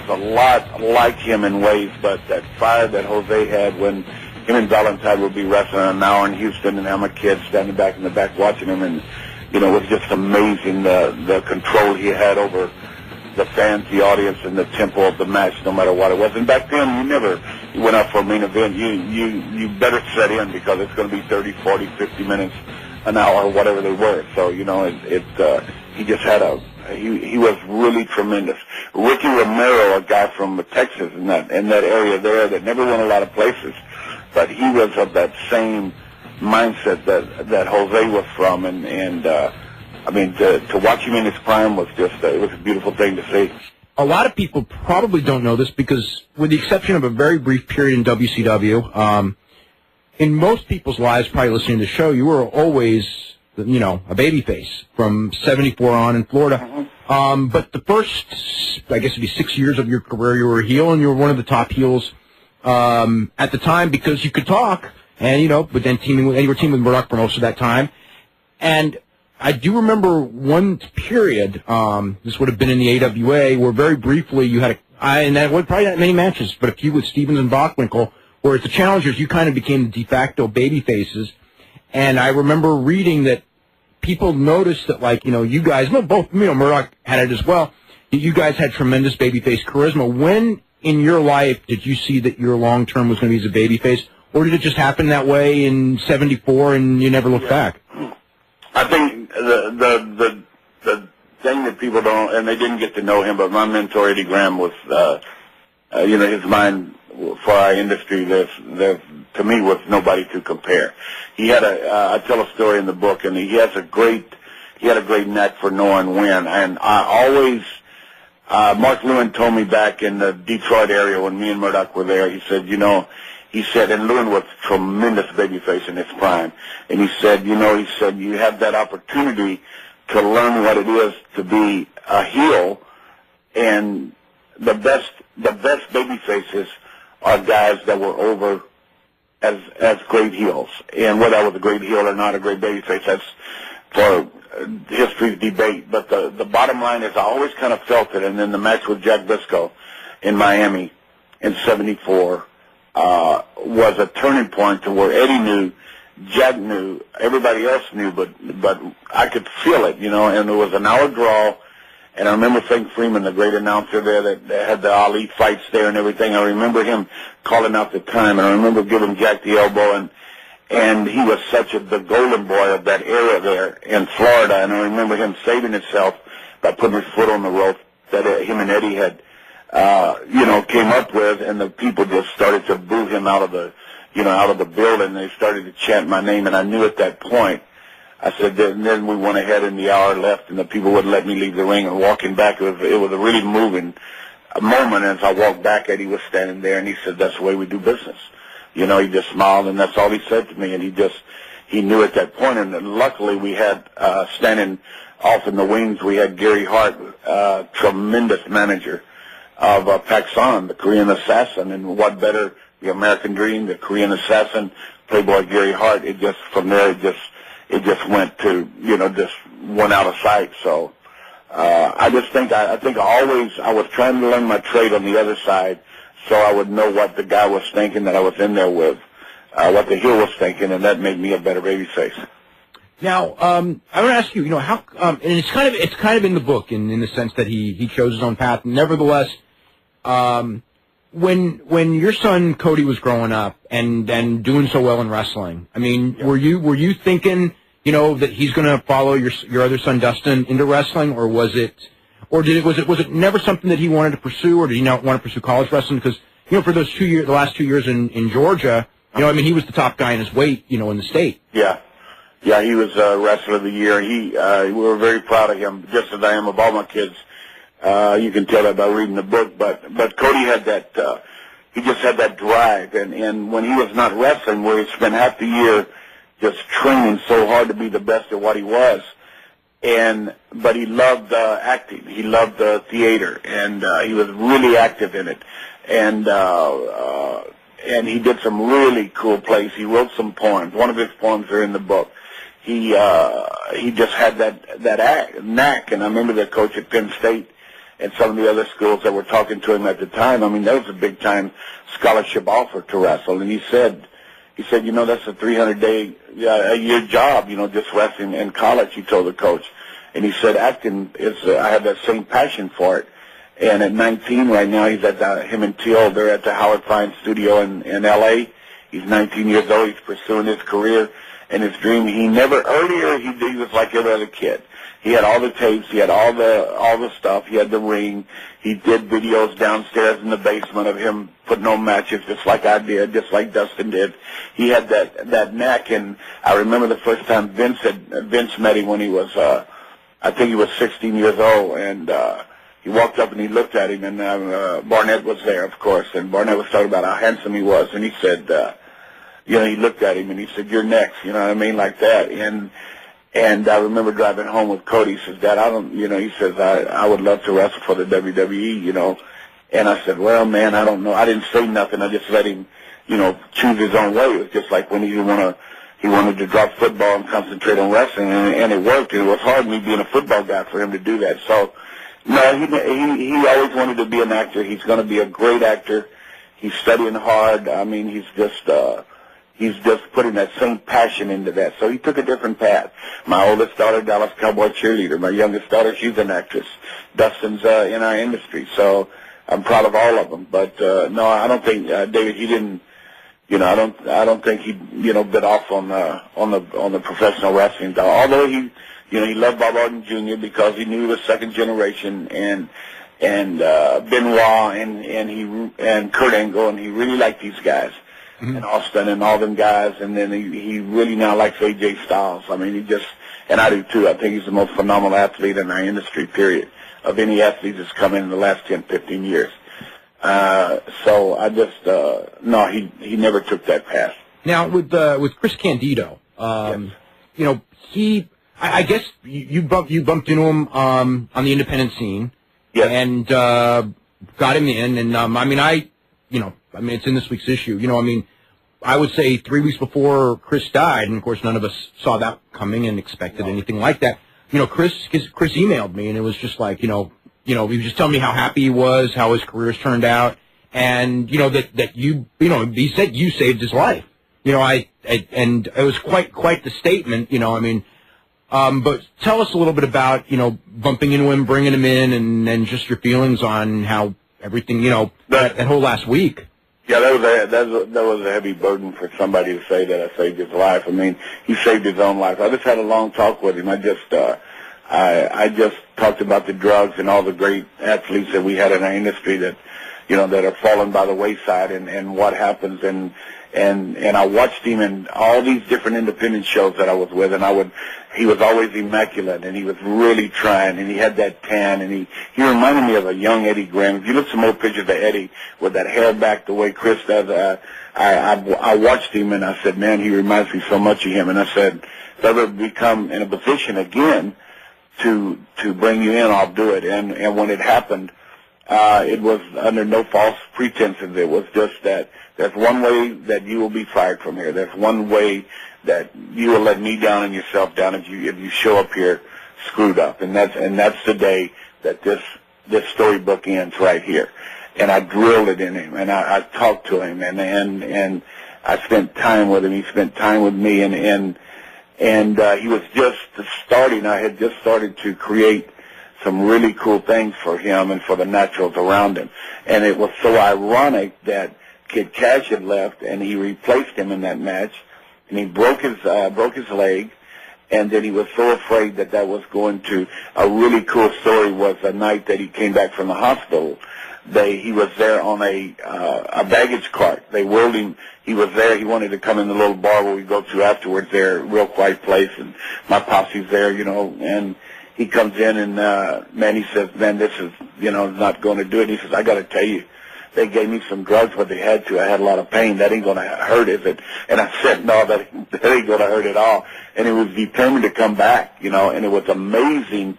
a lot like him in ways, but that fire that Jose had when him and Valentine would be wrestling an hour in Houston, and I'm a kid standing back in the back watching him, and it was just amazing the control he had over the fans, the audience, and the tempo of the match, no matter what it was. And back then, you went up for a main event, you better set in, because it's going to be 30, 40, 50 minutes, an hour, whatever they were. So he just had he was really tremendous. Ricky Romero, a guy from Texas in that area there that never went a lot of places, but he was of that same mindset that Jose was from, and I mean, to watch him in his prime was just it was a beautiful thing to see. A lot of people probably don't know this because, with the exception of a very brief period in WCW, in most people's lives, probably listening to the show, you were always, a babyface from '74 on in Florida. But the first, I guess it'd be 6 years of your career, you were a heel, and you were one of the top heels at the time because you could talk, and but then you were teaming with Murdoch for most of that time. And I do remember one period, this would have been in the AWA, where very briefly you had and that was probably not many matches, but a few with Stevens and Bockwinkel, where as the challengers you kind of became the de facto baby faces. And I remember reading that people noticed that, you guys, both, Murdoch had it as well, you guys had tremendous babyface charisma. When in your life did you see that your long term was going to be as a babyface, or did it just happen that way in '74 and you never looked back? I think the thing that people don't, and they didn't get to know him, but my mentor Eddie Graham was, his mind for our industry, to me, was nobody to compare. He had I tell a story in the book, and he had a great knack for knowing when. And I always, Mark Lewin told me back in the Detroit area when me and Murdoch were there, he said, and Lewin was a tremendous babyface in his prime, and he said, you have that opportunity to learn what it is to be a heel, and the best babyfaces are guys that were over as great heels. And whether I was a great heel or not a great babyface, that's for history's debate. But the bottom line is I always kind of felt it. And then the match with Jack Briscoe in Miami in '74 was a turning point to where Eddie knew, Jack knew, everybody else knew, but I could feel it, and it was an hour draw. And I remember Frank Freeman, the great announcer there that had the Ali fights there and everything. I remember him calling out the time, and I remember giving Jack the elbow, and he was the golden boy of that era there in Florida. And I remember him saving himself by putting his foot on the rope that him and Eddie had, came up with, and the people just started to boo him out of the building. They started to chant my name, and I knew at that point. I said, and then we went ahead in the hour left, and the people wouldn't let me leave the ring. And walking back, it was a really moving moment. As I walked back, Eddie was standing there, and he said, "That's the way we do business." He just smiled, and that's all he said to me. And he knew at that point. And luckily, we had standing off in the wings, we had Gary Hart, tremendous manager of Pakistan, the Korean Assassin, and what better, the American Dream, the Korean Assassin, Playboy Gary Hart. From there, it just went to, just went out of sight. So I think I was trying to learn my trade on the other side, so I would know what the guy was thinking that I was in there with, what the heel was thinking, and that made me a better babyface. Now, I want to ask you, how, and it's kind of in the book in the sense that he chose his own path. Nevertheless, When your son Cody was growing up and doing so well in wrestling, I mean, were you thinking, you know, that he's going to follow your other son Dustin into wrestling, or was it never something that he wanted to pursue, or did he not want to pursue college wrestling? Because, you know, for those the last 2 years in Georgia, you know, I mean, he was the top guy in his weight, you know, in the state. Yeah. Yeah, he was Wrestler of the Year. We were very proud of him, just as I am of all my kids. You can tell that by reading the book. But Cody had that, he just had that drive. And when he was not wrestling, where he spent half the year just training so hard to be the best at what he was. But he loved acting. He loved theater, and he was really active in it. And he did some really cool plays. He wrote some poems. One of his poems are in the book. He just had that knack. And I remember the coach at Penn State and some of the other schools that were talking to him at the time. I mean, that was a big time scholarship offer to wrestle. And he said, you know, that's a 300-day a year job, you know, just wrestling in college. He told the coach, and he said, acting is I have that same passion for it. And at 19 right now, he's at him and Teal, they're at the Howard Fine studio in L.A. He's 19 years old. He's pursuing his career and his dream. He was like every other kid. He had all the tapes. He had all the stuff. He had the ring. He did videos downstairs in the basement of him putting on matches, just like I did, just like Dustin did. He had that knack. And I remember the first time Vince met him when he was, I think he was 16 years old, and he walked up and he looked at him, and Barnett was there, of course, and Barnett was talking about how handsome he was, and he said, you know, he looked at him and he said, "You're next," you know what I mean, like that. And I remember driving home with Cody. He says, "Dad, he says, I would love to wrestle for the WWE, you know." And I said, "Well, man, I don't know." I didn't say nothing. I just let him, you know, choose his own way. It was just like when he wanted to drop football and concentrate on wrestling, and it worked. And it was hard, me being a football guy, for him to do that. So, no, he always wanted to be an actor. He's going to be a great actor. He's studying hard. I mean, he's just putting that same passion into that. So he took a different path. My oldest daughter, Dallas Cowboy cheerleader. My youngest daughter, she's an actress. Dustin's in our industry. So I'm proud of all of them. But no, I don't think David. He didn't. You know, I don't think he, you know, bit off on the professional wrestling. Although he, you know, he loved Bob Orton Jr. because he knew he was second generation, and Benoit and Kurt Angle, and he really liked these guys. Mm-hmm. And Austin and all them guys, and then he really now likes AJ Styles. I mean, and I do too. I think he's the most phenomenal athlete in our industry, period, of any athlete that's come in the last 10, 15 years. So I just, no, he never took that path. Now, with Chris Candido, yes. You know, I guess you bumped into him, on the independent scene. Yes. And, got him in, and, I mean, it's in this week's issue. You know, I mean, I would say 3 weeks before Chris died, and of course none of us saw that coming and expected anything like that. You know, Chris emailed me, and it was just like, you know, he was just telling me how happy he was, how his career's turned out, and you know that you know, he said you saved his life. You know, and it was quite the statement. You know, I mean, but tell us a little bit about, you know, bumping into him, bringing him in, and just your feelings on how everything, you know, that whole last week. Yeah, that was a heavy burden for somebody to say that I saved his life. I mean, he saved his own life. I just had a long talk with him. I just talked about the drugs and all the great athletes that we had in our industry that, you know, that are falling by the wayside, and what happens, and I watched him in all these different independent shows that I was with, and he was always immaculate, and he was really trying, and he had that tan, and he reminded me of a young Eddie Graham. If you look some old pictures of Eddie with that hair back the way Chris does, I watched him, and I said, man, he reminds me so much of him. And I said, if I ever become in a position again to bring you in, I'll do it. And when it happened, it was under no false pretenses. It was just that there's one way that you will be fired from here. There's one way that you will let me down and yourself down if you show up here screwed up. And that's the day that this storybook ends, right here. And I drilled it in him, and I talked to him, and I spent time with him. He spent time with me, and he was just starting. I had just started to create really cool things for him and for the naturals around him. And it was so ironic that Kid Cash had left, and he replaced him in that match, and he broke his leg, and then he was so afraid that that was going to. A really cool story was the night that he came back from the hospital. He was there on a baggage cart. They whirled him. He was there. He wanted to come in the little bar where we go to afterwards there, real quiet place, and my posse's there, you know, and he comes in and, man, he says, man, this is, you know, not going to do it. He says, I got to tell you, they gave me some drugs, but they had to. I had a lot of pain. That ain't going to hurt, is it? And I said, no, that ain't going to hurt at all. And he was determined to come back, you know, and it was amazing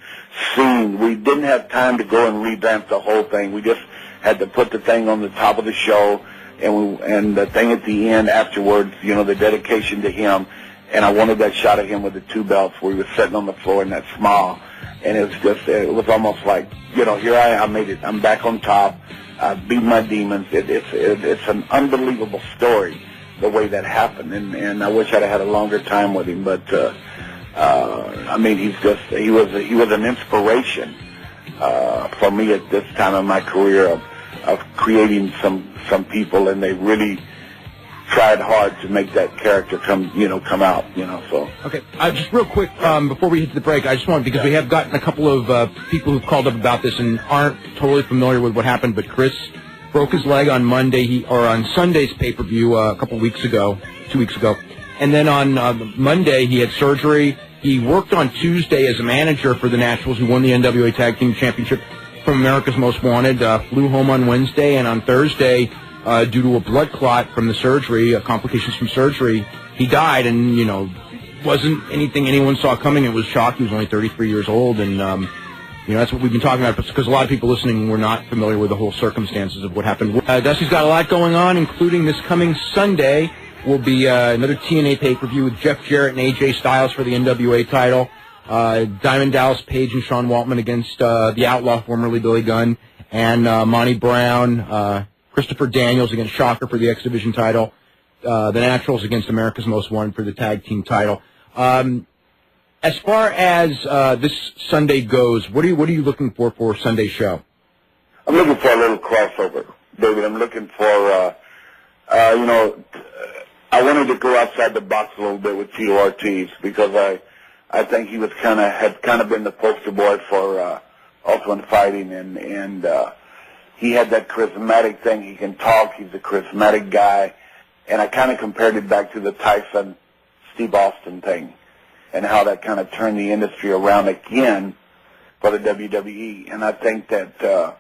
scene. We didn't have time to go and revamp the whole thing. We just had to put the thing on the top of the show, and the thing at the end afterwards, you know, the dedication to him. And I wanted that shot of him with the two belts where he was sitting on the floor in that smile. And it was just, it was almost like, you know, here I made it. I'm back on top. I beat my demons. It's an unbelievable story, the way that happened. And I wish I'd have had a longer time with him. But, I mean, he was an inspiration for me at this time in my career of creating some people, and they really tried hard to make that character come out, you know, so. Okay, just real quick, before we hit the break, I just wanted, because we have gotten a couple of people who've called up about this and aren't totally familiar with what happened, but Chris broke his leg on Monday, on Sunday's pay-per-view a couple weeks ago, 2 weeks ago, and then on Monday he had surgery. He worked on Tuesday as a manager for the Naturals, who won the NWA Tag Team Championship from America's Most Wanted, flew home on Wednesday, and on Thursday, due to a blood clot from the surgery, complications from surgery, he died, and, you know, wasn't anything anyone saw coming. It was shock. He was only 33 years old, and, you know, that's what we've been talking about, because a lot of people listening were not familiar with the whole circumstances of what happened. Dusty's got a lot going on, including this coming Sunday will be another TNA pay-per-view with Jeff Jarrett and AJ Styles for the NWA title, Diamond Dallas Page and Sean Waltman against the Outlaw, formerly Billy Gunn, and Monty Brown, Christopher Daniels against Shocker for the X Division title, the Naturals against America's Most Wanted for the tag team title. As far as this Sunday goes, what are you looking for Sunday's show? I'm looking for a little crossover, David. I'm looking for, you know, I wanted to go outside the box a little bit with Tito Ortiz, because I think he was had been the poster boy for Ultimate Fighting, and he had that charismatic thing. He can talk. He's a charismatic guy. And I kind of compared it back to the Tyson-Steve Austin thing, and how that kind of turned the industry around again for the WWE. And I think that,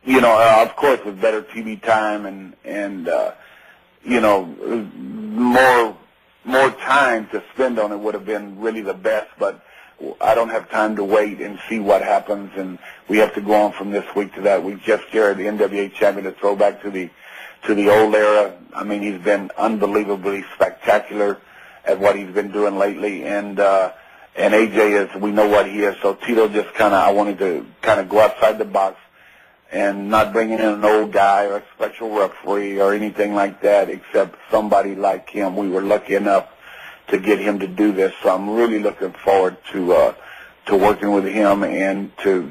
you know, of course, with better TV time and you know, more time to spend on it would have been really the best. But I don't have time to wait and see what happens, and we have to go on from this week to that week. Jeff Jarrett, the NWA champion, to throw back to the old era. I mean, he's been unbelievably spectacular at what he's been doing lately, and AJ is, we know what he is. So Tito just I wanted to kind of go outside the box and not bringing in an old guy or a special referee or anything like that, except somebody like him. We were lucky enough to get him to do this, so I'm really looking forward to working with him and to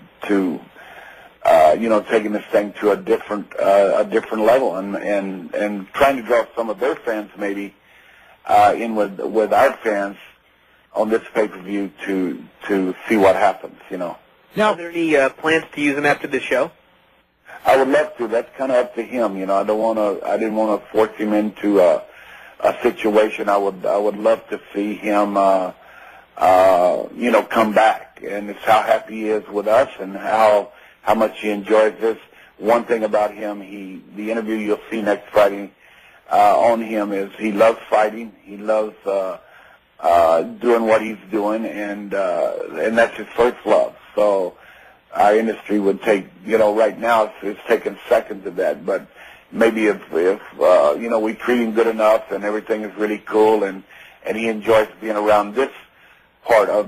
you know, taking this thing to a different level, and trying to draw some of their fans maybe in with our fans on this pay-per-view to see what happens, you know. Now, are there any plans to use him after the show? I would love to. That's kind of up to him, you know. I didn't want to force him into a situation. I would love to see him, you know, come back, and it's how happy he is with us and how much he enjoys this. One thing about him, the interview you'll see next Friday on him is he loves fighting. He loves doing what he's doing, and that's his first love. So our industry would take, you know, right now it's taking second to that, but maybe if you know, we treat him good enough and everything is really cool, and he enjoys being around this part of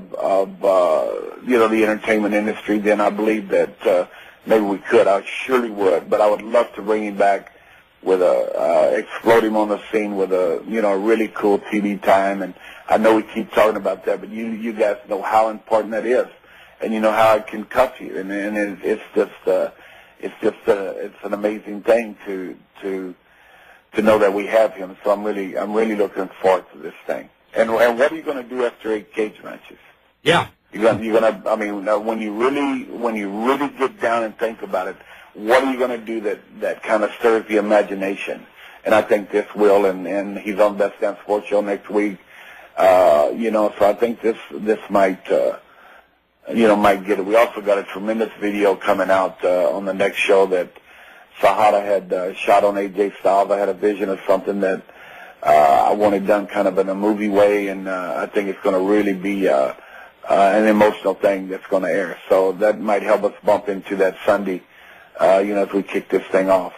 you know, the entertainment industry, then I believe that maybe we could. I surely would, but I would love to bring him back with explode him on the scene with a, you know, a really cool TV time. And I know we keep talking about that, but you guys know how important that is. and you know how it can cuff you, and it's an amazing thing to know that we have him. So I'm really looking forward to this thing. And what are you going to do after 8 cage matches? Yeah. You're gonna. I mean, when you really get down and think about it, what are you going to do that kind of stirs the imagination? And I think this will. And he's on Best Damn Sports Show next week. So I think this might might get it. We also got a tremendous video coming out on the next show that Sahara had shot on AJ Styles. I had a vision of something that I wanted done kind of in a movie way, and I think it's going to really be an emotional thing that's going to air. So that might help us bump into that Sunday, as we kick this thing off.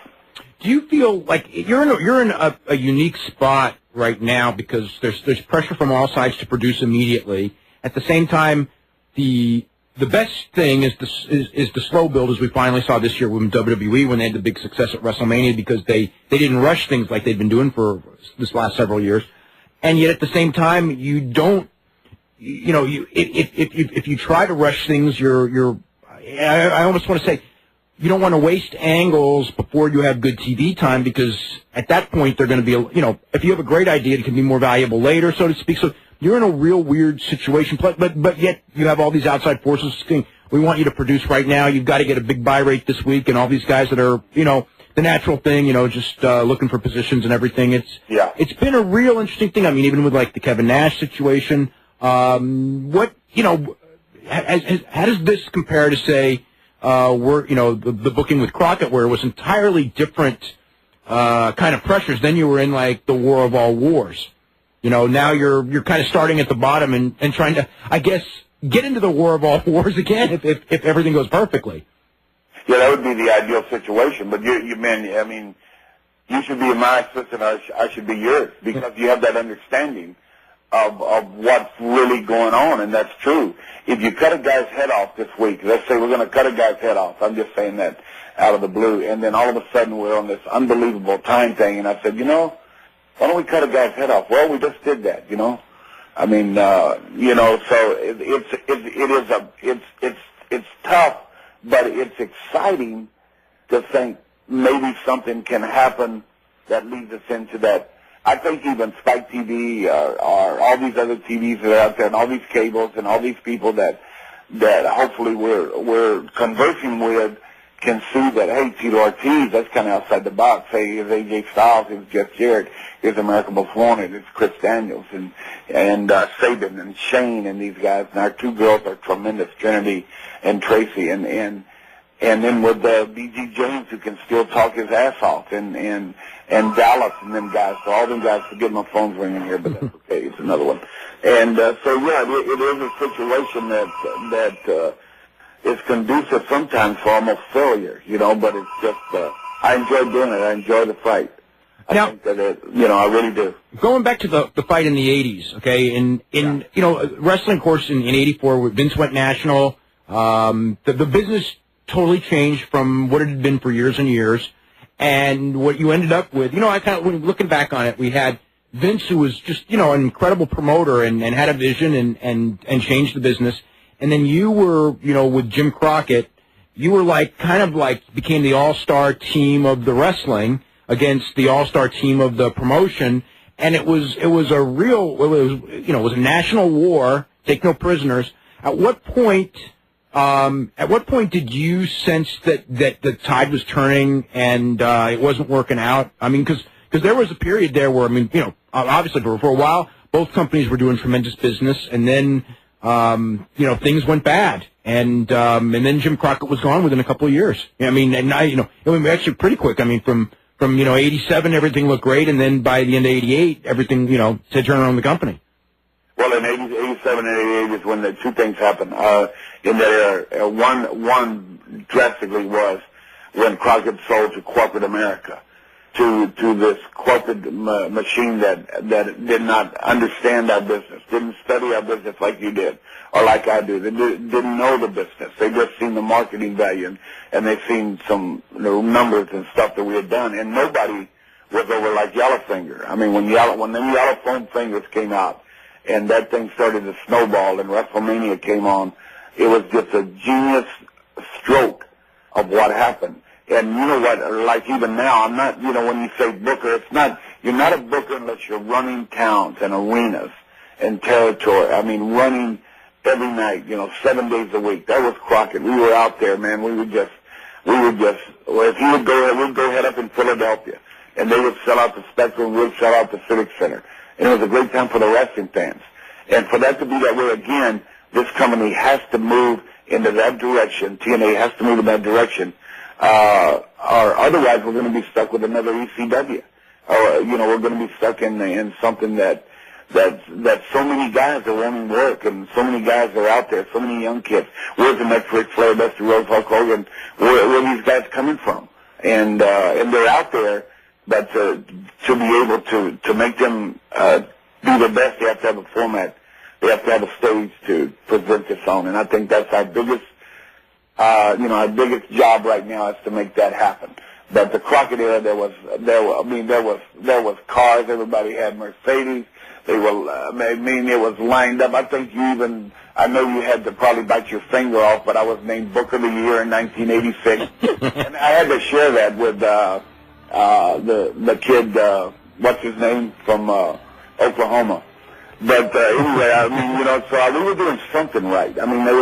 Do you feel like you're in a unique spot right now because there's pressure from all sides to produce immediately? At the same time, the best thing is the slow build, as we finally saw this year with WWE when they had the big success at WrestleMania, because they didn't rush things like they've been doing for this last several years. And yet at the same time, you don't, if you try to rush things, I almost want to say, you don't want to waste angles before you have good TV time, because at that point they're going to be, if you have a great idea, it can be more valuable later, so to speak. So you're in a real weird situation, but yet you have all these outside forces saying, we want you to produce right now. You've got to get a big buy rate this week, and all these guys that are, the natural thing, just looking for positions and everything. It's been a real interesting thing. I mean, even with like the Kevin Nash situation, how does this compare to say, the booking with Crockett, where it was entirely different kind of pressures? Then you were in like the war of all wars. Now you're kind of starting at the bottom and trying to, I guess, get into the war of all wars again if everything goes perfectly. Yeah, that would be the ideal situation. But you should be my assistant. I should be yours, because you have that understanding of what's really going on, and that's true. If you cut a guy's head off this week, let's say we're going to cut a guy's head off. I'm just saying that out of the blue, and then all of a sudden we're on this unbelievable time thing, and I said, why don't we cut a guy's head off? Well, we just did that, I mean, so it's tough, but it's exciting to think maybe something can happen that leads us into that. I think even Spike TV or all these other TVs that are out there, and all these cables and all these people that hopefully we're conversing with can see that, hey, Tito Ortiz, that's kind of outside the box. Hey, here's AJ Styles, here's Jeff Jarrett, here's America Most Wanted, it's Chris Daniels and Sabin and Shane and these guys. And our two girls are tremendous, Trinity and Tracy, and then with BG James, who can still talk his ass off, and Dallas and them guys. So all them guys, forget my phone's ringing here, but that's okay. It's another one. And it is a situation that is conducive sometimes for almost failure, but it's just, I enjoy doing it. I enjoy the fight. I think that I really do. Going back to the fight in the 80s, okay, in wrestling, of course, in 84, when Vince went national, the business totally changed from what it had been for years and years. And what you ended up with, I kind of, when looking back on it, we had Vince, who was just, an incredible promoter and had a vision and changed the business. And then you were, with Jim Crockett, you were became the all-star team of the wrestling against the all-star team of the promotion. And it was a national war, take no prisoners. At what point did you sense that the tide was turning and it wasn't working out? I mean, because there was a period there where, obviously for a while, both companies were doing tremendous business, and then, things went bad. And then Jim Crockett was gone within a couple of years. It was actually pretty quick. From 87, everything looked great, and then by the end of 88, everything, said turn around the company. Well, in 87 and 88 is when the two things happened. In that era, one drastically was when Crockett sold to corporate America, to this corporate machine that did not understand our business, didn't study our business like you did, or like I do. They didn't know the business. They just seen the marketing value, and they seen some numbers and stuff that we had done, and nobody was over like Yellowfinger. When them yellow foam fingers came out, and that thing started to snowball, and WrestleMania came on, It was just a genius stroke of what happened. And you know what, like even now, I'm not, you know, when you say booker, it's not, you're not a booker unless you're running towns and arenas and territory. I mean, running every night, you know, 7 days a week. That was Crockett. We were out there, man. We would just, well, if he would go, we'd go head up in Philadelphia, and they would sell out the Spectrum, we'd sell out the Civic Center. And it was a great time for the wrestling fans. And for that to be that way again, this company has to move into that direction. TNA has to move in that direction. Or otherwise we're going to be stuck with another ECW. Or, you know, we're going to be stuck in something that so many guys are wanting work, and so many guys are out there, so many young kids. Where's the next Ric Flair, Dusty Rhodes, Hulk Hogan? Where are these guys coming from? And they're out there, but to be able to make them be the best, they have to have a format. They have to have a stage to present this on. And I think that's our biggest, our biggest job right now is to make that happen. But the Crockett era, there was cars. Everybody had Mercedes. They were, it was lined up. I think I know you had to probably bite your finger off, but I was named Booker of the Year in 1986. And I had to share that with the kid, what's his name, from Oklahoma. But anyway, I mean, so we were doing something right. I mean, it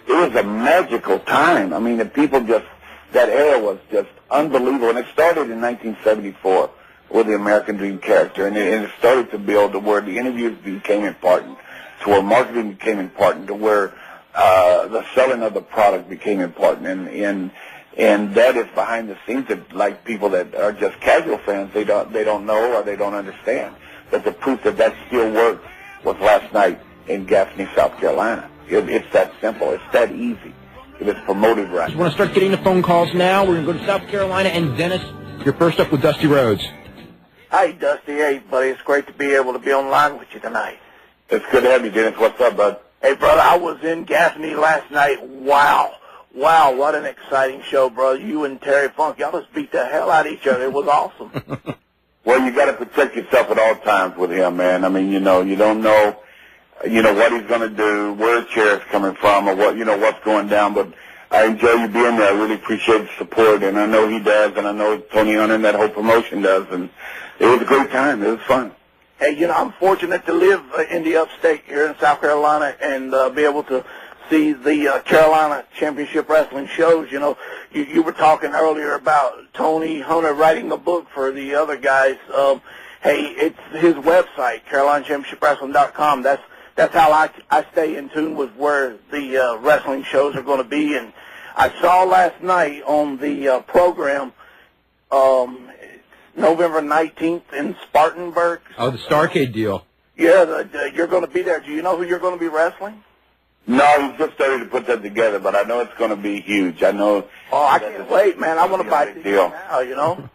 was a magical time. I mean, that era was just unbelievable. And it started in 1974 with the American Dream character, and it started to build to where the interviews became important, to where marketing became important, to where the selling of the product became important. And that is behind the scenes that, like, people that are just casual fans, they don't know or they don't understand. But the proof that still works was last night in Gaffney, South Carolina. It's that simple. It's that easy. If it's promoted right. Just want to start getting the phone calls now. We're going to go to South Carolina. And Dennis, you're first up with Dusty Rhodes. Hi, Dusty. Hey, buddy. It's great to be able to be online with you tonight. It's good to have you, Dennis. What's up, bud? Hey, brother, I was in Gaffney last night. Wow, what an exciting show, brother. You and Terry Funk, y'all just beat the hell out of each other. It was awesome. Well, you got to protect yourself at all times with him, man. I mean, you don't know, what he's going to do, where his chair is coming from, or what's going down. But I enjoy you being there. I really appreciate the support, and I know he does, and I know Tony Hunter and that whole promotion does. And it was a great time. It was fun. Hey, I'm fortunate to live in the upstate here in South Carolina and be able to see the Carolina Championship Wrestling shows. You were talking earlier about Tony Hunter writing a book for the other guys. Hey, it's his website, CarolinaChampionshipWrestling.com. That's how I stay in tune with where the wrestling shows are going to be. And I saw last night on the program November 19th in Spartanburg. Oh, the Starcade deal. Yeah, you're going to be there. Do you know who you're going to be wrestling? No, he's just starting to put that together, but I know it's going to be huge. I know. Oh, I can't wait, man. I want to buy tickets now,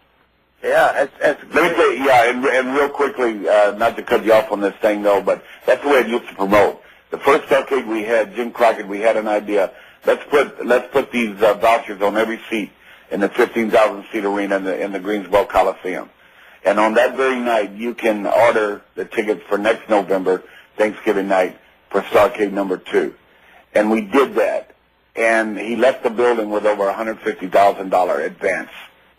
Yeah, it's great. Let me tell you, and real quickly, not to cut you off on this thing, though, but that's the way it used to promote. The first Starcade we had, Jim Crockett, we had an idea. Let's put these vouchers on every seat in the 15,000-seat arena in the Greensboro Coliseum. And on that very night, you can order the tickets for next November, Thanksgiving night, for Starcade #2. And we did that. And he left the building with over $150,000 advance.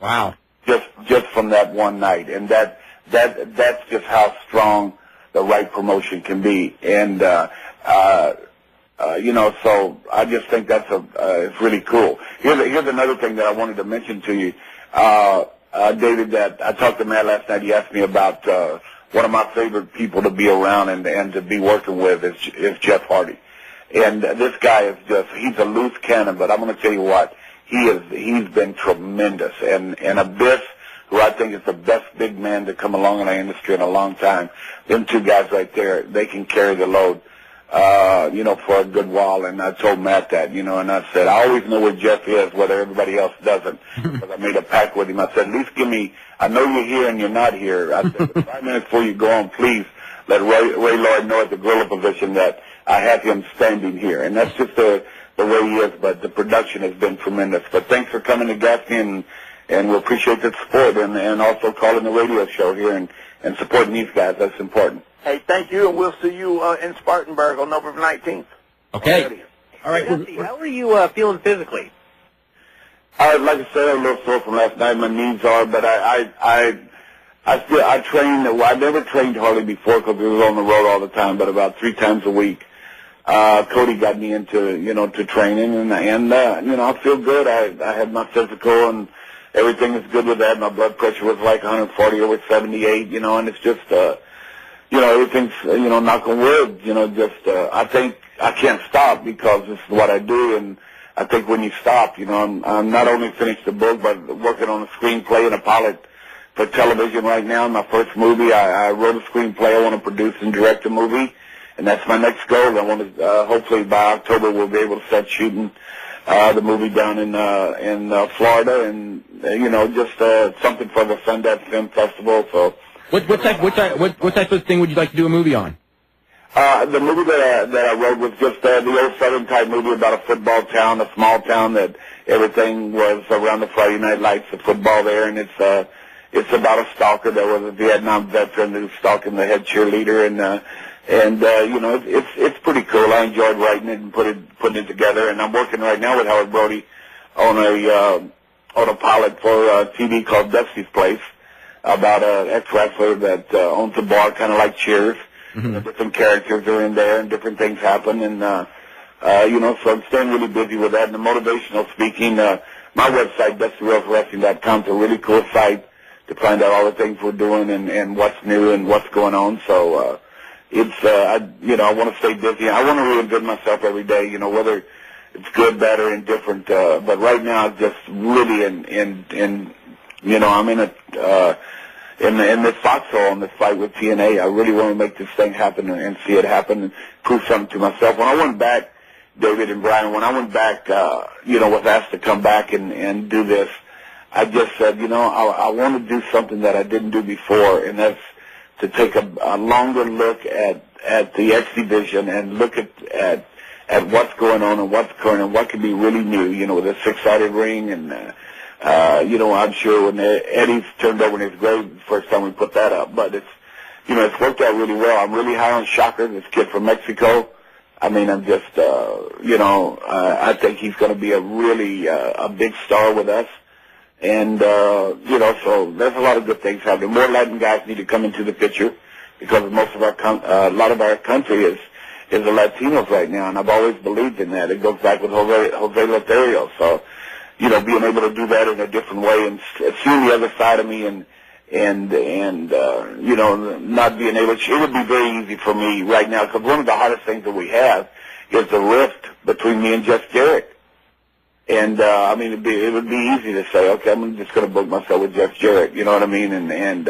Wow. Just from that one night. And that's just how strong the right promotion can be. And, so I just think it's really cool. Here's another thing that I wanted to mention to you, David, that I talked to Matt last night. He asked me about one of my favorite people to be around and to be working with is Jeff Hardy. And this guy he's a loose cannon, but I'm going to tell you what, he's been tremendous. And Abyss, who I think is the best big man to come along in our industry in a long time, them two guys right there, they can carry the load, for a good while. And I told Matt that, and I said, I always know where Jeff is, whether everybody else doesn't. Because I made a pact with him. I said, at least I know you're here and you're not here. I said, 5 minutes before you go on, please let Ray Lloyd know at the gorilla position that I have him standing here. And that's just the way he is, but the production has been tremendous. But thanks for coming to Gaffney, and we appreciate the support, and also calling the radio show here and supporting these guys. That's important. Hey, thank you, and we'll see you in Spartanburg on November 19th. Okay. All right. Jesse, how are you feeling physically? Like I said, I'm a little sore from last night. My knees are, but I train. Well, I never trained hardly before because we was on the road all the time, but about 3 times a week. Cody got me into, to training, and I feel good. I had my physical, and everything is good with that. My blood pressure was like 140 over 78, and it's just, everything's, knock on wood, I think I can't stop because this is what I do, and I think when you stop, I'm not only finished the book, but working on a screenplay and a pilot for television right now. My first movie, I wrote a screenplay. I want to produce and direct a movie. And that's my next goal. I want to, hopefully by October, we'll be able to start shooting the movie down in Florida, and just something for the Sundance Film Festival. So, what type of thing would you like to do a movie on? The movie that I wrote was just the old Southern type movie about a football town, a small town that everything was around the Friday night lights, the football there, and it's about a stalker that was a Vietnam veteran who's stalking the head cheerleader, and it's pretty cool. I enjoyed writing it and putting it together, and I'm working right now with Howard Brody on a pilot for a TV called Dusty's Place about an ex-wrestler that owns a bar, kind of like Cheers. Mm-hmm. Different characters are in there, and different things happen, and so I'm staying really busy with that. And the motivational speaking, my website, DustyRoseWrestling.com, is a really cool site to find out all the things we're doing and what's new and what's going on. So I want to stay busy. I want to reinvent myself every day, whether it's good, bad, or indifferent. But right now, I'm just really I'm in this foxhole in this fight with TNA. I really want to make this thing happen and see it happen and prove something to myself. When I went back, David and Brian, was asked to come back and do this, I just said, I want to do something that I didn't do before, and that's to take a longer look at the X division and look at what's going on and what's current and what can be really new, with a 6-sided ring. And, I'm sure when Eddie's turned over in his grave the first time we put that up, but it's worked out really well. I'm really high on Shocker, this kid from Mexico. I mean, I'm just, I think he's going to be a big star with us. And, so there's a lot of good things happening. More Latin guys need to come into the picture because most of a lot of our country is the Latinos right now, and I've always believed in that. It goes back with Jose Lothario. So, being able to do that in a different way and seeing the other side of me and not being able to, it would be very easy for me right now because one of the hardest things that we have is the rift between me and Jeff Jarrett. And, it would be easy to say, okay, I'm just going to book myself with Jeff Jarrett, you know what I mean, and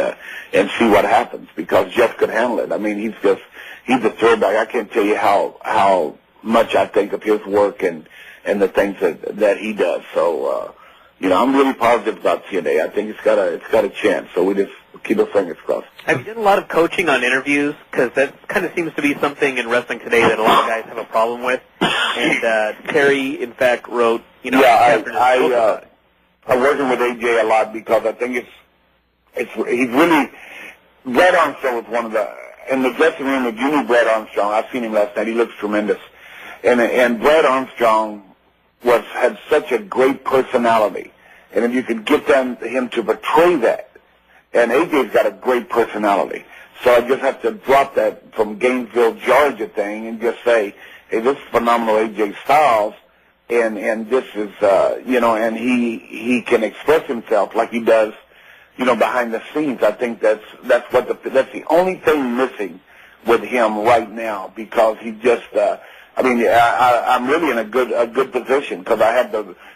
see what happens because Jeff could handle it. I mean, he's a throwback. I can't tell you how much I think of his work and the things that he does. So, I'm really positive about TNA. I think it's got a chance. So we just keep our fingers crossed. Have you done a lot of coaching on interviews? Because that kind of seems to be something in wrestling today that a lot of guys have a problem with. And Terry, in fact, wrote, I'm working with AJ a lot because I think he's really, Brad Armstrong was one of in the dressing room, if you knew Brad Armstrong, I've seen him last night, he looks tremendous. And Brad Armstrong had such a great personality. And if you could get him to portray that, and AJ's got a great personality. So I just have to drop that from Gainesville, Georgia thing and just say, hey, this is phenomenal AJ Styles, and this is, and he can express himself like he does, behind the scenes. I think that's the only thing missing with him right now because he just, I'm really in a good position because I have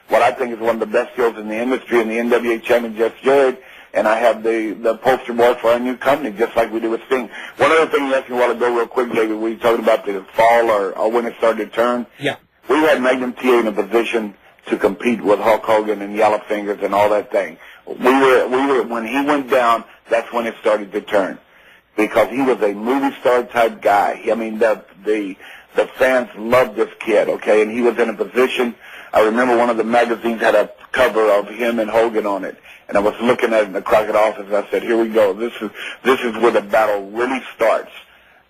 what I think is one of the best skills in the industry in the NWA champion Jeff Jarrett, and I have the poster boy for our new company, just like we do with Sting. One other thing you asked me a while ago real quick, David, we talking about the fall or when it started to turn. Yeah. We had Magnum TA in a position to compete with Hulk Hogan and Yellow Fingers and all that thing. We were when he went down, that's when it started to turn. Because he was a movie star type guy. I mean, the fans loved this kid, okay? And he was in a position, I remember one of the magazines had a cover of him and Hogan on it. And I was looking at it in the Crockett office, and I said, here we go. This is where the battle really starts.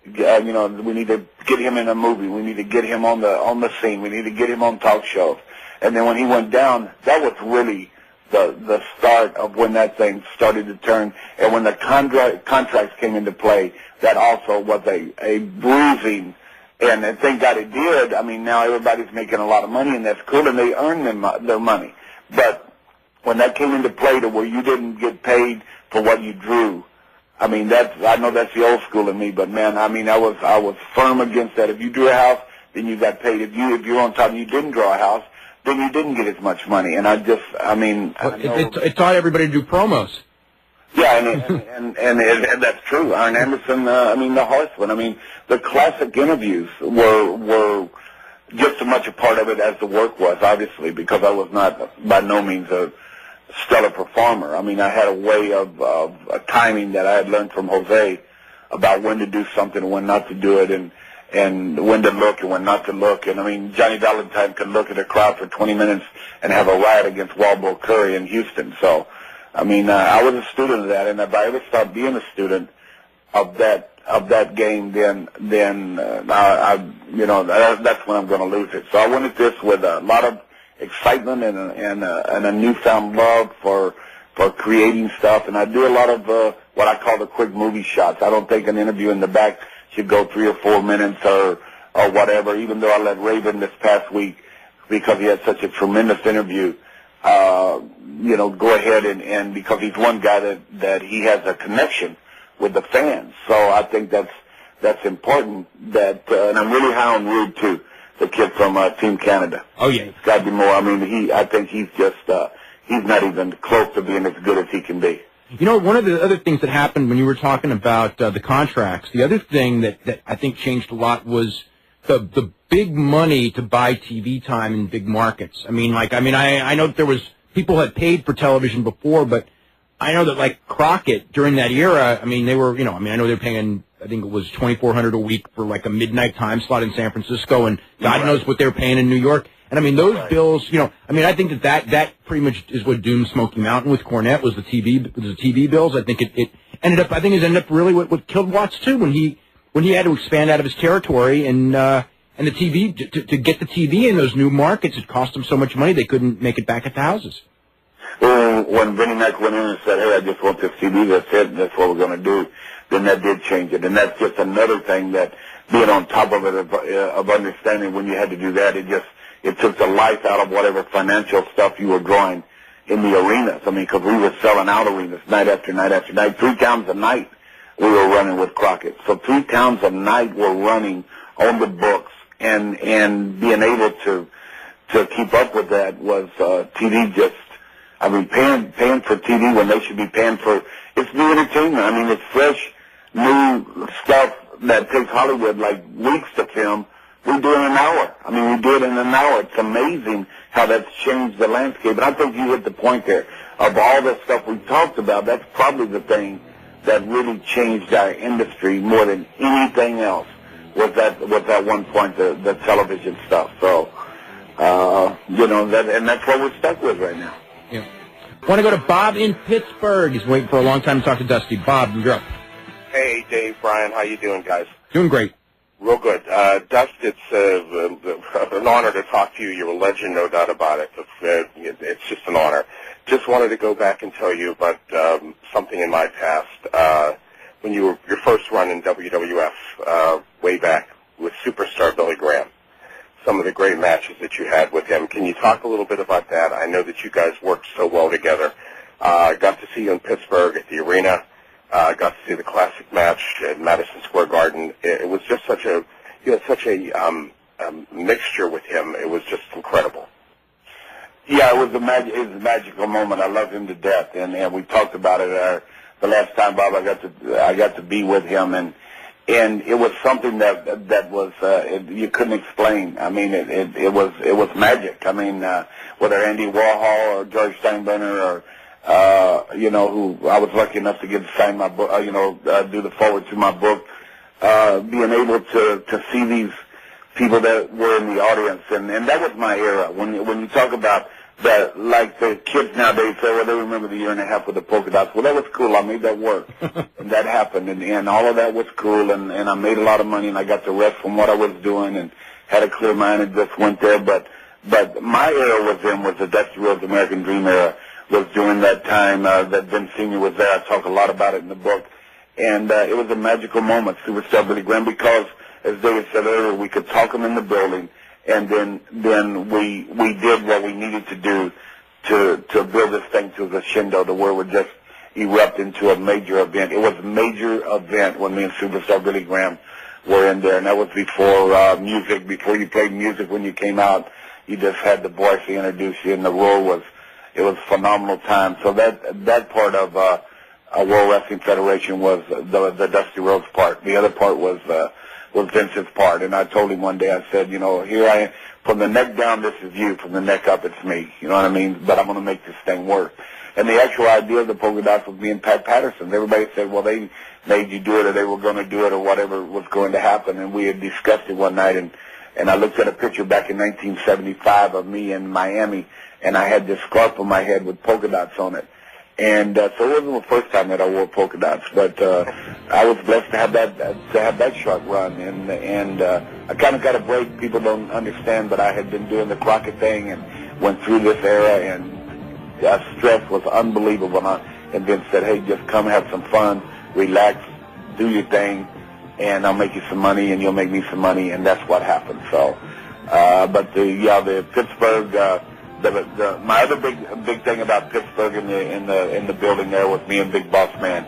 You know, we need to get him in a movie. We need to get him on the scene. We need to get him on talk shows. And then when he went down, that was really the start of when that thing started to turn. And when the contracts came into play, that also was a bruising. And thank God it did. I mean, now everybody's making a lot of money, and that's cool, and they earn their money. But when that came into play to where you didn't get paid for what you drew, I mean, I know that's the old school in me, but man, I mean, I was firm against that. If you drew a house, then you got paid. If you're on top and you didn't draw a house, then you didn't get as much money. And it taught everybody to do promos. Yeah, and that's true. Arn Anderson, I mean, the Horseman. I mean, the classic interviews were just as much a part of it as the work was, obviously, because I was not by no means a stellar performer. I mean, I had a way of timing that I had learned from Jose about when to do something and when not to do it, and when to look and when not to look. And I mean, Johnny Valentine could look at a crowd for 20 minutes and have a riot against Waldo Curry in Houston. So, I mean, I was a student of that, and if I ever stopped being a student of that game, then you know, that's when I'm going to lose it. So I went at this with a lot of excitement and a newfound love for creating stuff, and I do a lot of what I call the quick movie shots. I don't think an interview in the back should go 3 or 4 minutes or whatever. Even though I let Raven this past week, because he had such a tremendous interview, you know, go ahead and because he's one guy that he has a connection with the fans. So I think that's important. And I'm really high on Rude too. The kid from Team Canada. Oh yeah, it's got to be more. I mean, I think he's just he's not even close to being as good as he can be. You know, one of the other things that happened when you were talking about the contracts, the other thing that I think changed a lot was the big money to buy TV time in big markets. I know that there was people had paid for television before, but I know that like Crockett during that era, I mean, they were, you know, I mean, I know they're paying, I think it was $2,400 a week for like a midnight time slot in San Francisco, and God knows what they're paying in New York. And I mean, those bills, you know, I mean, I think that pretty much is what doomed Smoky Mountain with Cornette was the TV bills. I think it ended up really what killed Watts too when he had to expand out of his territory and the TV to get the TV in those new markets, it cost them so much money they couldn't make it back at the houses. Well, when Vinnie Mac went in and said, "Hey, I just want this TV, that's it, that's what we're going to do," then that did change it. And that's just another thing that being on top of it, of understanding when you had to do that, it took the life out of whatever financial stuff you were drawing in the arenas. I mean, because we were selling out arenas night after night after night. 3 towns a night we were running with Crockett. So 3 towns a night were running on the books, and being able to keep up with that was TV just, I mean, paying for TV when they should be paying for, it's new entertainment. I mean, it's fresh, new stuff that takes Hollywood like weeks to film. We do it in an hour. I mean, we do it in an hour. It's amazing how that's changed the landscape. And I think you hit the point there. Of all the stuff we talked about, that's probably the thing that really changed our industry more than anything else was that one point, the television stuff. So, you know, that's what we're stuck with right now. Yeah. I want to go to Bob in Pittsburgh. He's waiting for a long time to talk to Dusty. Bob, you're up. Hey, Dave, Brian, how you doing, guys? Doing great. Real good. Dust, it's an honor to talk to you. You're a legend, no doubt about it. It's just an honor. Just wanted to go back and tell you about something in my past. When you were your first run in WWF way back with superstar Billy Graham, some of the great matches that you had with him. Can you talk a little bit about that? I know that you guys worked so well together. Got to see you in Pittsburgh at the arena. Got to see the classic match at Madison Square Garden. It was just such a mixture with him. It was just incredible. Yeah, it was a magical moment. I love him to death, and we talked about it the last time, Bob. I got to be with him, and it was something that was you couldn't explain. I mean, it was magic. I mean, whether Andy Warhol or George Steinbrenner or you know, who I was lucky enough to get to sign my book, do the forward to my book, being able to see these people that were in the audience, and that was my era. When you talk about that, like the kids nowadays say, well, they remember the year and a half with the polka dots. Well, that was cool. I made that work. And that happened. And all of that was cool. And I made a lot of money, and I got the rest from what I was doing and had a clear mind and just went there. But my era was the Dusty Rhodes American Dream era. Was during that time that Vince Sr. was there. I talk a lot about it in the book. And it was a magical moment, Superstar Billy Graham, because, as David said earlier, we could talk him in the building, and then we did what we needed to do to build this thing to the shindo, to where it would just erupt into a major event. It was a major event when me and Superstar Billy Graham were in there, and that was before music, before you played music when you came out. You just had the voice to introduce you, and the role was, it was a phenomenal time. So that part of World Wrestling Federation was the Dusty Rhodes part. The other part was Vince's part. And I told him one day, I said, you know, here I am. From the neck down, this is you. From the neck up, it's me. You know what I mean? But I'm going to make this thing work. And the actual idea of the polka dots was me and Pat Patterson. Everybody said, well, they made you do it, or they were going to do it, or whatever was going to happen. And we had discussed it one night, and I looked at a picture back in 1975 of me in Miami, and I had this scarf on my head with polka dots on it. And so it wasn't the first time that I wore polka dots, but I was blessed to have that short run. And I kind of got a break. People don't understand, but I had been doing the Crockett thing and went through this era, and stress was unbelievable. And Vince said, hey, just come have some fun, relax, do your thing, and I'll make you some money, and you'll make me some money, and that's what happened. So, but the Pittsburgh. My other big thing about Pittsburgh in the building there was me and Big Boss Man.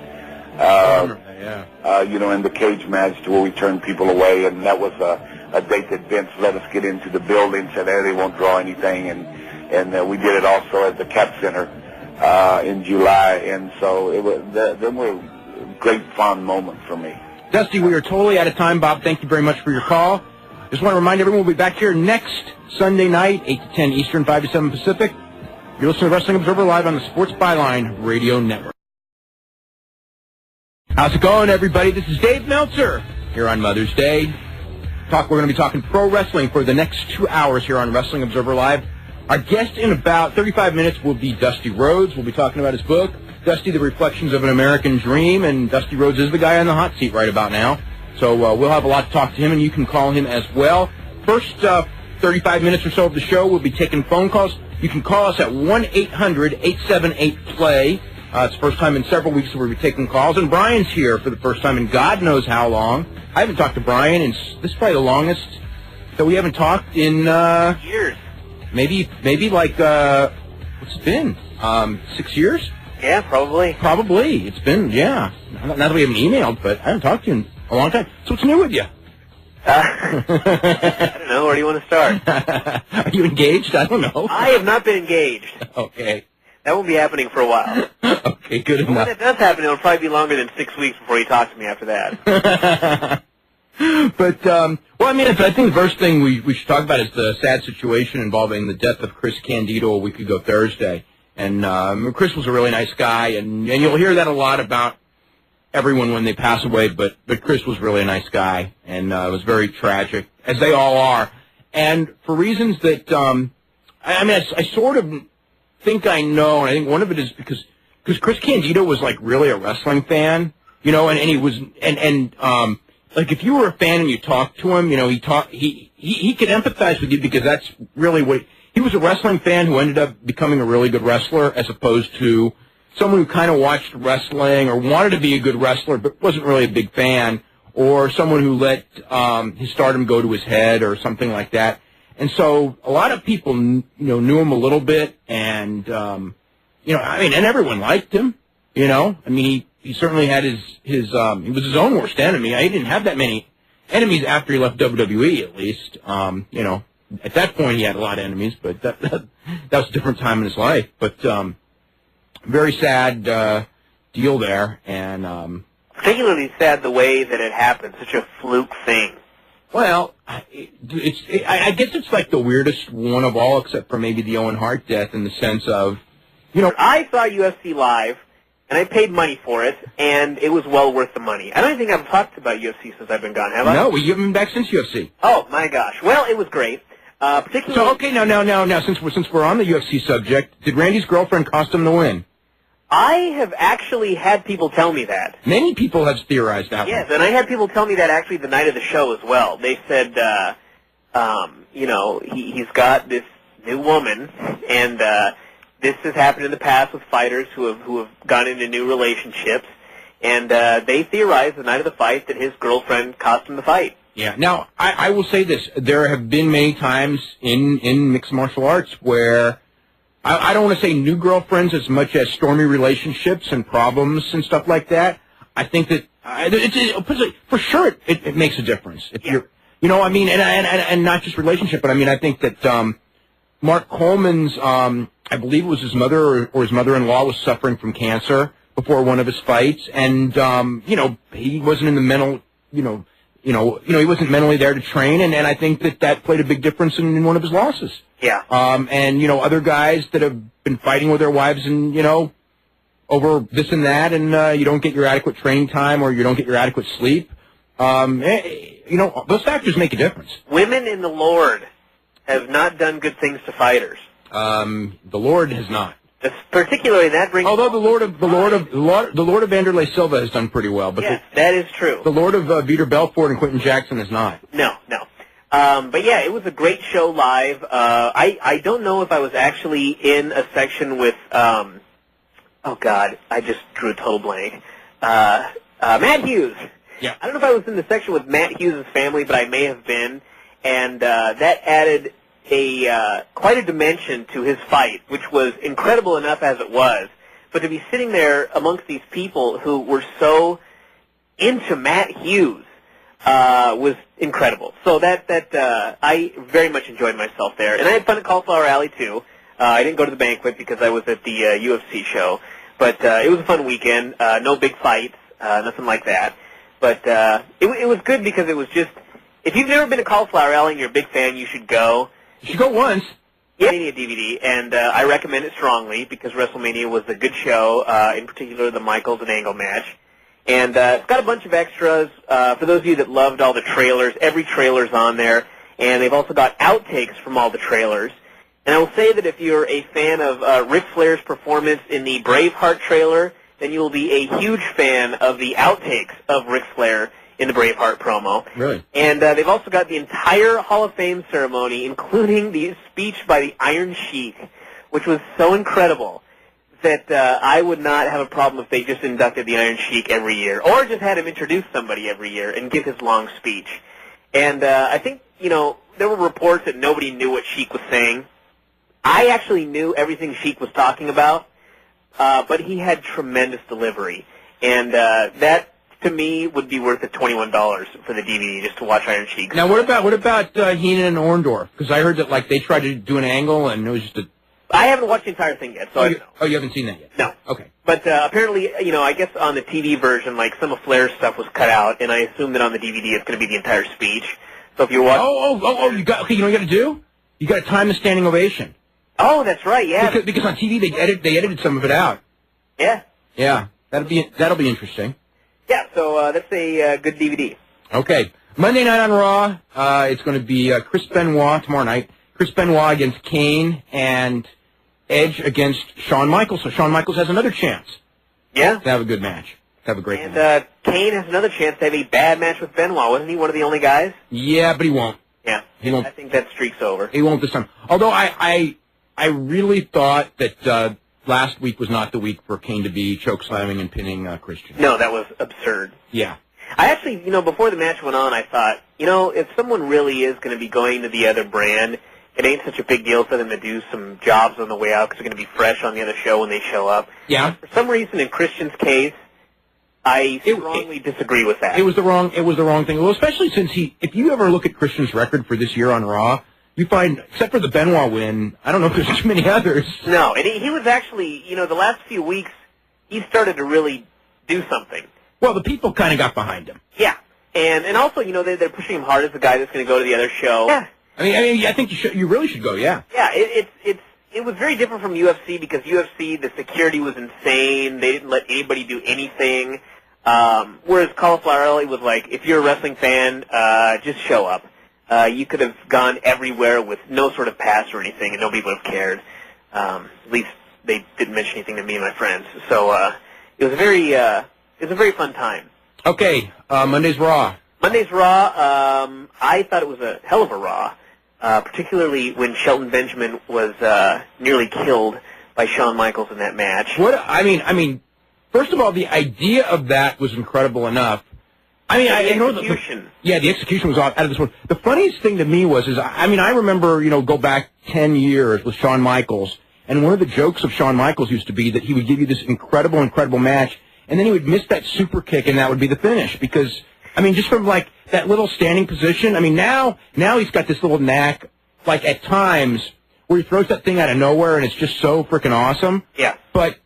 You know, in the cage match to where we turned people away, and that was a date that Vince let us get into the building. Said, hey, they won't draw anything, and we did it also at the Cap Center in July, and so it was. Them were great fond moments for me. Dusty, we are totally out of time. Bob, thank you very much for your call. Just want to remind everyone we'll be back here next Sunday night, 8 to 10 Eastern, 5 to 7 Pacific. You're listening to Wrestling Observer Live on the Sports Byline Radio Network. How's it going, everybody? This is Dave Meltzer here on Mother's Day. We're going to be talking pro wrestling for the next 2 hours here on Wrestling Observer Live. Our guest in about 35 minutes will be Dusty Rhodes. We'll be talking about his book, Dusty, The Reflections of an American Dream, and Dusty Rhodes is the guy on the hot seat right about now. So we'll have a lot to talk to him, and you can call him as well. First 35 minutes or so of the show, we'll be taking phone calls. You can call us at 1-800-878-PLAY. It's the first time in several weeks that we'll be taking calls. And Brian's here for the first time in God knows how long. I haven't talked to Brian, and this is probably the longest that we haven't talked in years. Maybe like, what's it been? 6 years? Yeah, probably. Probably. It's been, yeah. Not that we haven't emailed, but I haven't talked to you in a long time. So what's new with you? I don't know. Where do you want to start? Are you engaged? I don't know. I have not been engaged. Okay. That won't be happening for a while. Okay, good enough. When it does happen, it'll probably be longer than 6 weeks before you talk to me after that. But, well, I mean, I think the first thing we should talk about is the sad situation involving the death of Chris Candido a week ago Thursday. And Chris was a really nice guy, and you'll hear that a lot about everyone when they pass away, but Chris was really a nice guy, and it was very tragic, as they all are. And for reasons that, I sort of think I know, and I think one of it is because Chris Candido was, like, really a wrestling fan, you know, and he was, like, if you were a fan and you talked to him, you know, he could empathize with you because that's really what, he was a wrestling fan who ended up becoming a really good wrestler as opposed to someone who kind of watched wrestling or wanted to be a good wrestler but wasn't really a big fan, or someone who let his stardom go to his head or something like that. And so a lot of people, knew him a little bit, and, and everyone liked him, you know. I mean, he certainly had he was his own worst enemy. He didn't have that many enemies after he left WWE, at least. At that point he had a lot of enemies, but that was a different time in his life. But, very sad deal there, and particularly sad the way that it happened, such a fluke thing. Well, I guess it's like the weirdest one of all, except for maybe the Owen Hart death, in the sense of, I saw UFC live, and I paid money for it, and it was well worth the money. I don't think I've talked about UFC since I've been gone, have I? No, you haven't been back since UFC. Oh, my gosh. Well, it was great. Particularly. So okay, now, since we're on the UFC subject, did Randy's girlfriend cost him the win? I have actually had people tell me that. Many people have theorized that. Yes, and I had people tell me that actually the night of the show as well. They said, you know, he's got this new woman, and this has happened in the past with fighters who have gone into new relationships, and they theorized the night of the fight that his girlfriend cost him the fight. Yeah. Now, I will say this. There have been many times in mixed martial arts where I don't want to say new girlfriends as much as stormy relationships and problems and stuff like that. I think that for sure it makes a difference. If you're, you know, I mean, and not just relationship, but I mean, I think that Mark Coleman's, I believe it was his mother or his mother-in-law was suffering from cancer before one of his fights, and you know, he wasn't in the mental, he wasn't mentally there to train, and I think that played a big difference in one of his losses. Yeah. And, you know, other guys that have been fighting with their wives and, you know, over this and that, and you don't get your adequate training time or you don't get your adequate sleep, you know, those factors make a difference. Women in the Lord have not done good things to fighters. The Lord has not. Particularly that brings. Although the Lord of Vanderlei Silva has done pretty well, but yes, that is true. The Lord of Vitor Belfort and Quentin Jackson has not. No. But yeah, it was a great show live. I don't know if I was actually in a section with. Oh God, I just drew a total blank. Matt Hughes. Yeah. I don't know if I was in the section with Matt Hughes' family, but I may have been, and that added quite a dimension to his fight, which was incredible enough as it was. But to be sitting there amongst these people who were so into Matt Hughes was incredible. So I very much enjoyed myself there, and I had fun at Cauliflower Alley too. I didn't go to the banquet because I was at the UFC show, but it was a fun weekend. No big fights, nothing like that. But it was good because it was just. If you've never been to Cauliflower Alley and you're a big fan, you should go. You should go once. Yeah, WrestleMania DVD, and I recommend it strongly because WrestleMania was a good show, in particular the Michaels and Angle match. And it's got a bunch of extras. For those of you that loved all the trailers, every trailer's on there. And they've also got outtakes from all the trailers. And I will say that if you're a fan of Ric Flair's performance in the Braveheart trailer, then you will be a huge fan of the outtakes of Ric Flair in the Braveheart promo. Really? And they've also got the entire Hall of Fame ceremony, including the speech by the Iron Sheik, which was so incredible that I would not have a problem if they just inducted the Iron Sheik every year, or just had him introduce somebody every year and give his long speech. And I think, you know, there were reports that nobody knew what Sheik was saying. I actually knew everything Sheik was talking about, but he had tremendous delivery. And that, to me, would be worth the $21 for the DVD just to watch Iron Sheik. Now, what about Heenan and Orndorff? Because I heard that like they tried to do an angle and it was just a. I haven't watched the entire thing yet, so I don't know. Oh, you haven't seen that yet? No. Okay. But apparently, you know, I guess on the TV version, like some of Flair's stuff was cut out, and I assume that on the DVD it's going to be the entire speech. So if you're watching, you got. Okay, you know what you got to do? You got to time the standing ovation. Oh, that's right. Yeah. Because on TV they edited some of it out. Yeah. Yeah. That'll be interesting. Yeah. So that's a good DVD. Okay. Monday night on Raw, it's going to be Chris Benoit tomorrow night. Chris Benoit against Kane and Edge against Shawn Michaels. So Shawn Michaels has another chance. Yeah. To have a good match. To have a great match. And Kane has another chance to have a bad match with Benoit. Wasn't he one of the only guys? Yeah, but he won't. Yeah. He won't. I think that streak's over. He won't this time. Although I really thought that last week was not the week for Kane to be chokeslamming and pinning Christian. No, that was absurd. Yeah. I actually, you know, before the match went on, I thought, you know, if someone really is going to be going to the other brand, it ain't such a big deal for them to do some jobs on the way out because they're going to be fresh on the other show when they show up. Yeah. For some reason, in Christian's case, I strongly disagree with that. It was the wrong thing. Well, especially since if you ever look at Christian's record for this year on Raw, you find, except for the Benoit win, I don't know if there's too many others. No, and he was actually, you know, the last few weeks, he started to really do something. Well, the people kind of got behind him. Yeah, and also, you know, they're pushing him hard as the guy that's going to go to the other show. Yeah. I mean, I think you really should go. Yeah. Yeah, it was very different from UFC because UFC, the security was insane. They didn't let anybody do anything. Whereas Cauliflower Alley was like, if you're a wrestling fan, just show up. you could have gone everywhere with no sort of pass or anything, and nobody would have cared. At least they didn't mention anything to me and my friends. So it was a very fun time. Okay, Monday's Raw. Monday's Raw, I thought it was a hell of a Raw, particularly when Shelton Benjamin was nearly killed by Shawn Michaels in that match. I mean, first of all, the idea of that was incredible enough. I mean, the execution. The execution was out of this world. The funniest thing to me was, I remember, go back 10 years with Shawn Michaels, and one of the jokes of Shawn Michaels used to be that he would give you this incredible match, and then he would miss that super kick, and that would be the finish. Because, just from, like, that little standing position, now he's got this little knack, like, at times, where he throws that thing out of nowhere, and it's just so freaking awesome. Yeah. But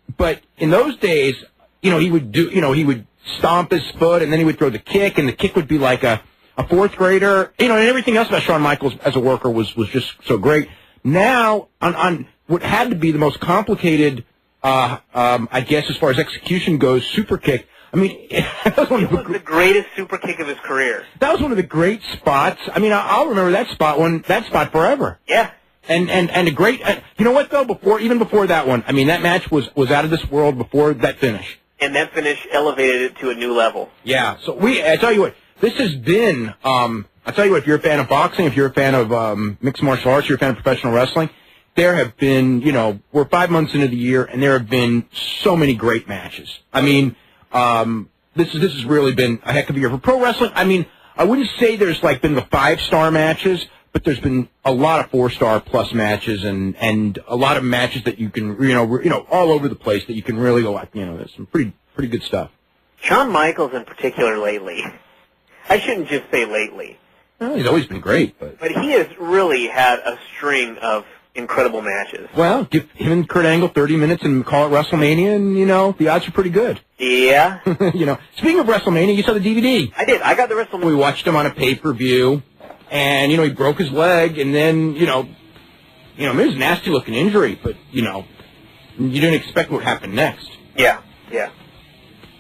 in those days, he would stomp his foot, and then he would throw the kick, and the kick would be like a fourth grader. And everything else about Shawn Michaels as a worker was just so great. Now, on what had to be the most complicated, I guess, as far as execution goes, super kick. That was the greatest super kick of his career. That was one of the great spots. I'll remember that spot forever. Yeah. And a great, you know what though? Even before that one, that match was out of this world before that finish. And that finish elevated it to a new level. Yeah. So I tell you what, this has been, I tell you what, if you're a fan of boxing, if you're a fan of mixed martial arts, you're a fan of professional wrestling, there have been, we're 5 months into the year, and there have been so many great matches. This has really been a heck of a year for pro wrestling. I wouldn't say there's like been the 5-star matches, but there's been a lot of 4-star plus matches and a lot of matches that you can, all over the place that you can really go like, there's some pretty good stuff. Shawn Michaels in particular lately. I shouldn't just say lately. Well, he's always been great, but he has really had a string of incredible matches. Well, give him and Kurt Angle 30 minutes and call it WrestleMania, and, the odds are pretty good. Yeah. Speaking of WrestleMania, you saw the DVD. I did. I got the WrestleMania. We watched him on a pay-per-view. And, he broke his leg, and then, it was a nasty-looking injury, but, you didn't expect what happened next. Yeah, yeah.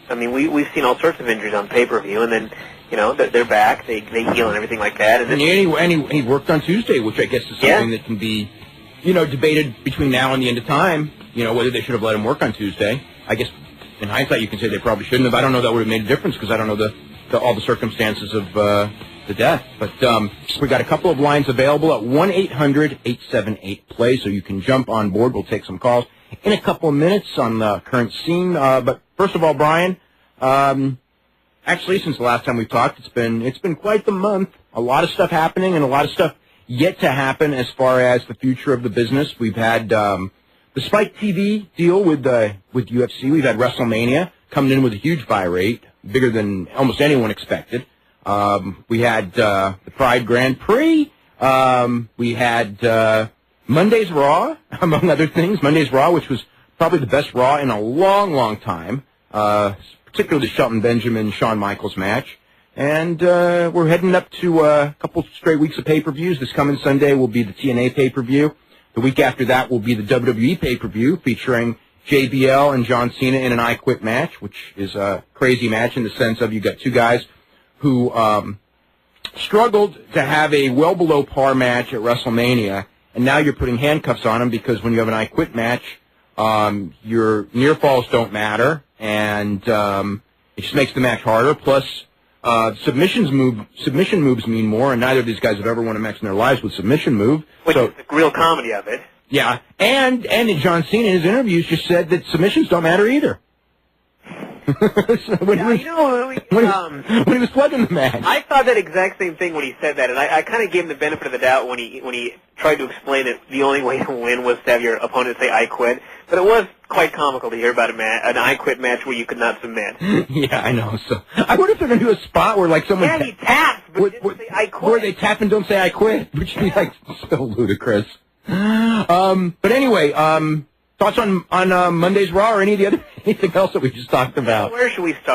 We've seen all sorts of injuries on pay-per-view, and then, they're back, they heal and everything like that. And he worked on Tuesday, which I guess is something that can be, debated between now and the end of time, whether they should have let him work on Tuesday. I guess, in hindsight, you can say they probably shouldn't have. I don't know that would have made a difference, because I don't know all the circumstances of, the death. But we got a couple of lines available at 1-800-878-PLAY, so you can jump on board. We'll take some calls in a couple of minutes on the current scene. But first of all, Brian, actually, since the last time we talked, it's been quite the month. A lot of stuff happening and a lot of stuff yet to happen as far as the future of the business. We've had the Spike TV deal with UFC. We've had WrestleMania coming in with a huge buy rate, bigger than almost anyone expected. We had the Pride Grand Prix. We had Monday's Raw, among other things. Monday's Raw, which was probably the best Raw in a long, long time, particularly the Shelton Benjamin Shawn Michaels match. And we're heading up to a couple straight weeks of pay-per-views. This coming Sunday will be the TNA pay-per-view. The week after that will be the WWE pay-per-view featuring JBL and John Cena in an I Quit match, which is a crazy match in the sense of you got two guys who struggled to have a well-below-par match at WrestleMania, and now you're putting handcuffs on them because when you have an I Quit match, your near falls don't matter, and it just makes the match harder. Plus, submission moves mean more, and neither of these guys have ever won a match in their lives with submission move. Which is the real comedy of it. Yeah, and John Cena in his interviews just said that submissions don't matter either. when he was plugging the match. I thought that exact same thing when he said that, and I kind of gave him the benefit of the doubt when he tried to explain it. The only way to win was to have your opponent say "I quit," but it was quite comical to hear about an "I quit" match where you could not submit. Yeah, I know. So I wonder if they're going to do a spot where like someone he taps, but didn't say "I quit." Where they tap and don't say "I quit," which would be like so ludicrous. But anyway, thoughts on Monday's Raw or anything else that we just talked about? Where should we start?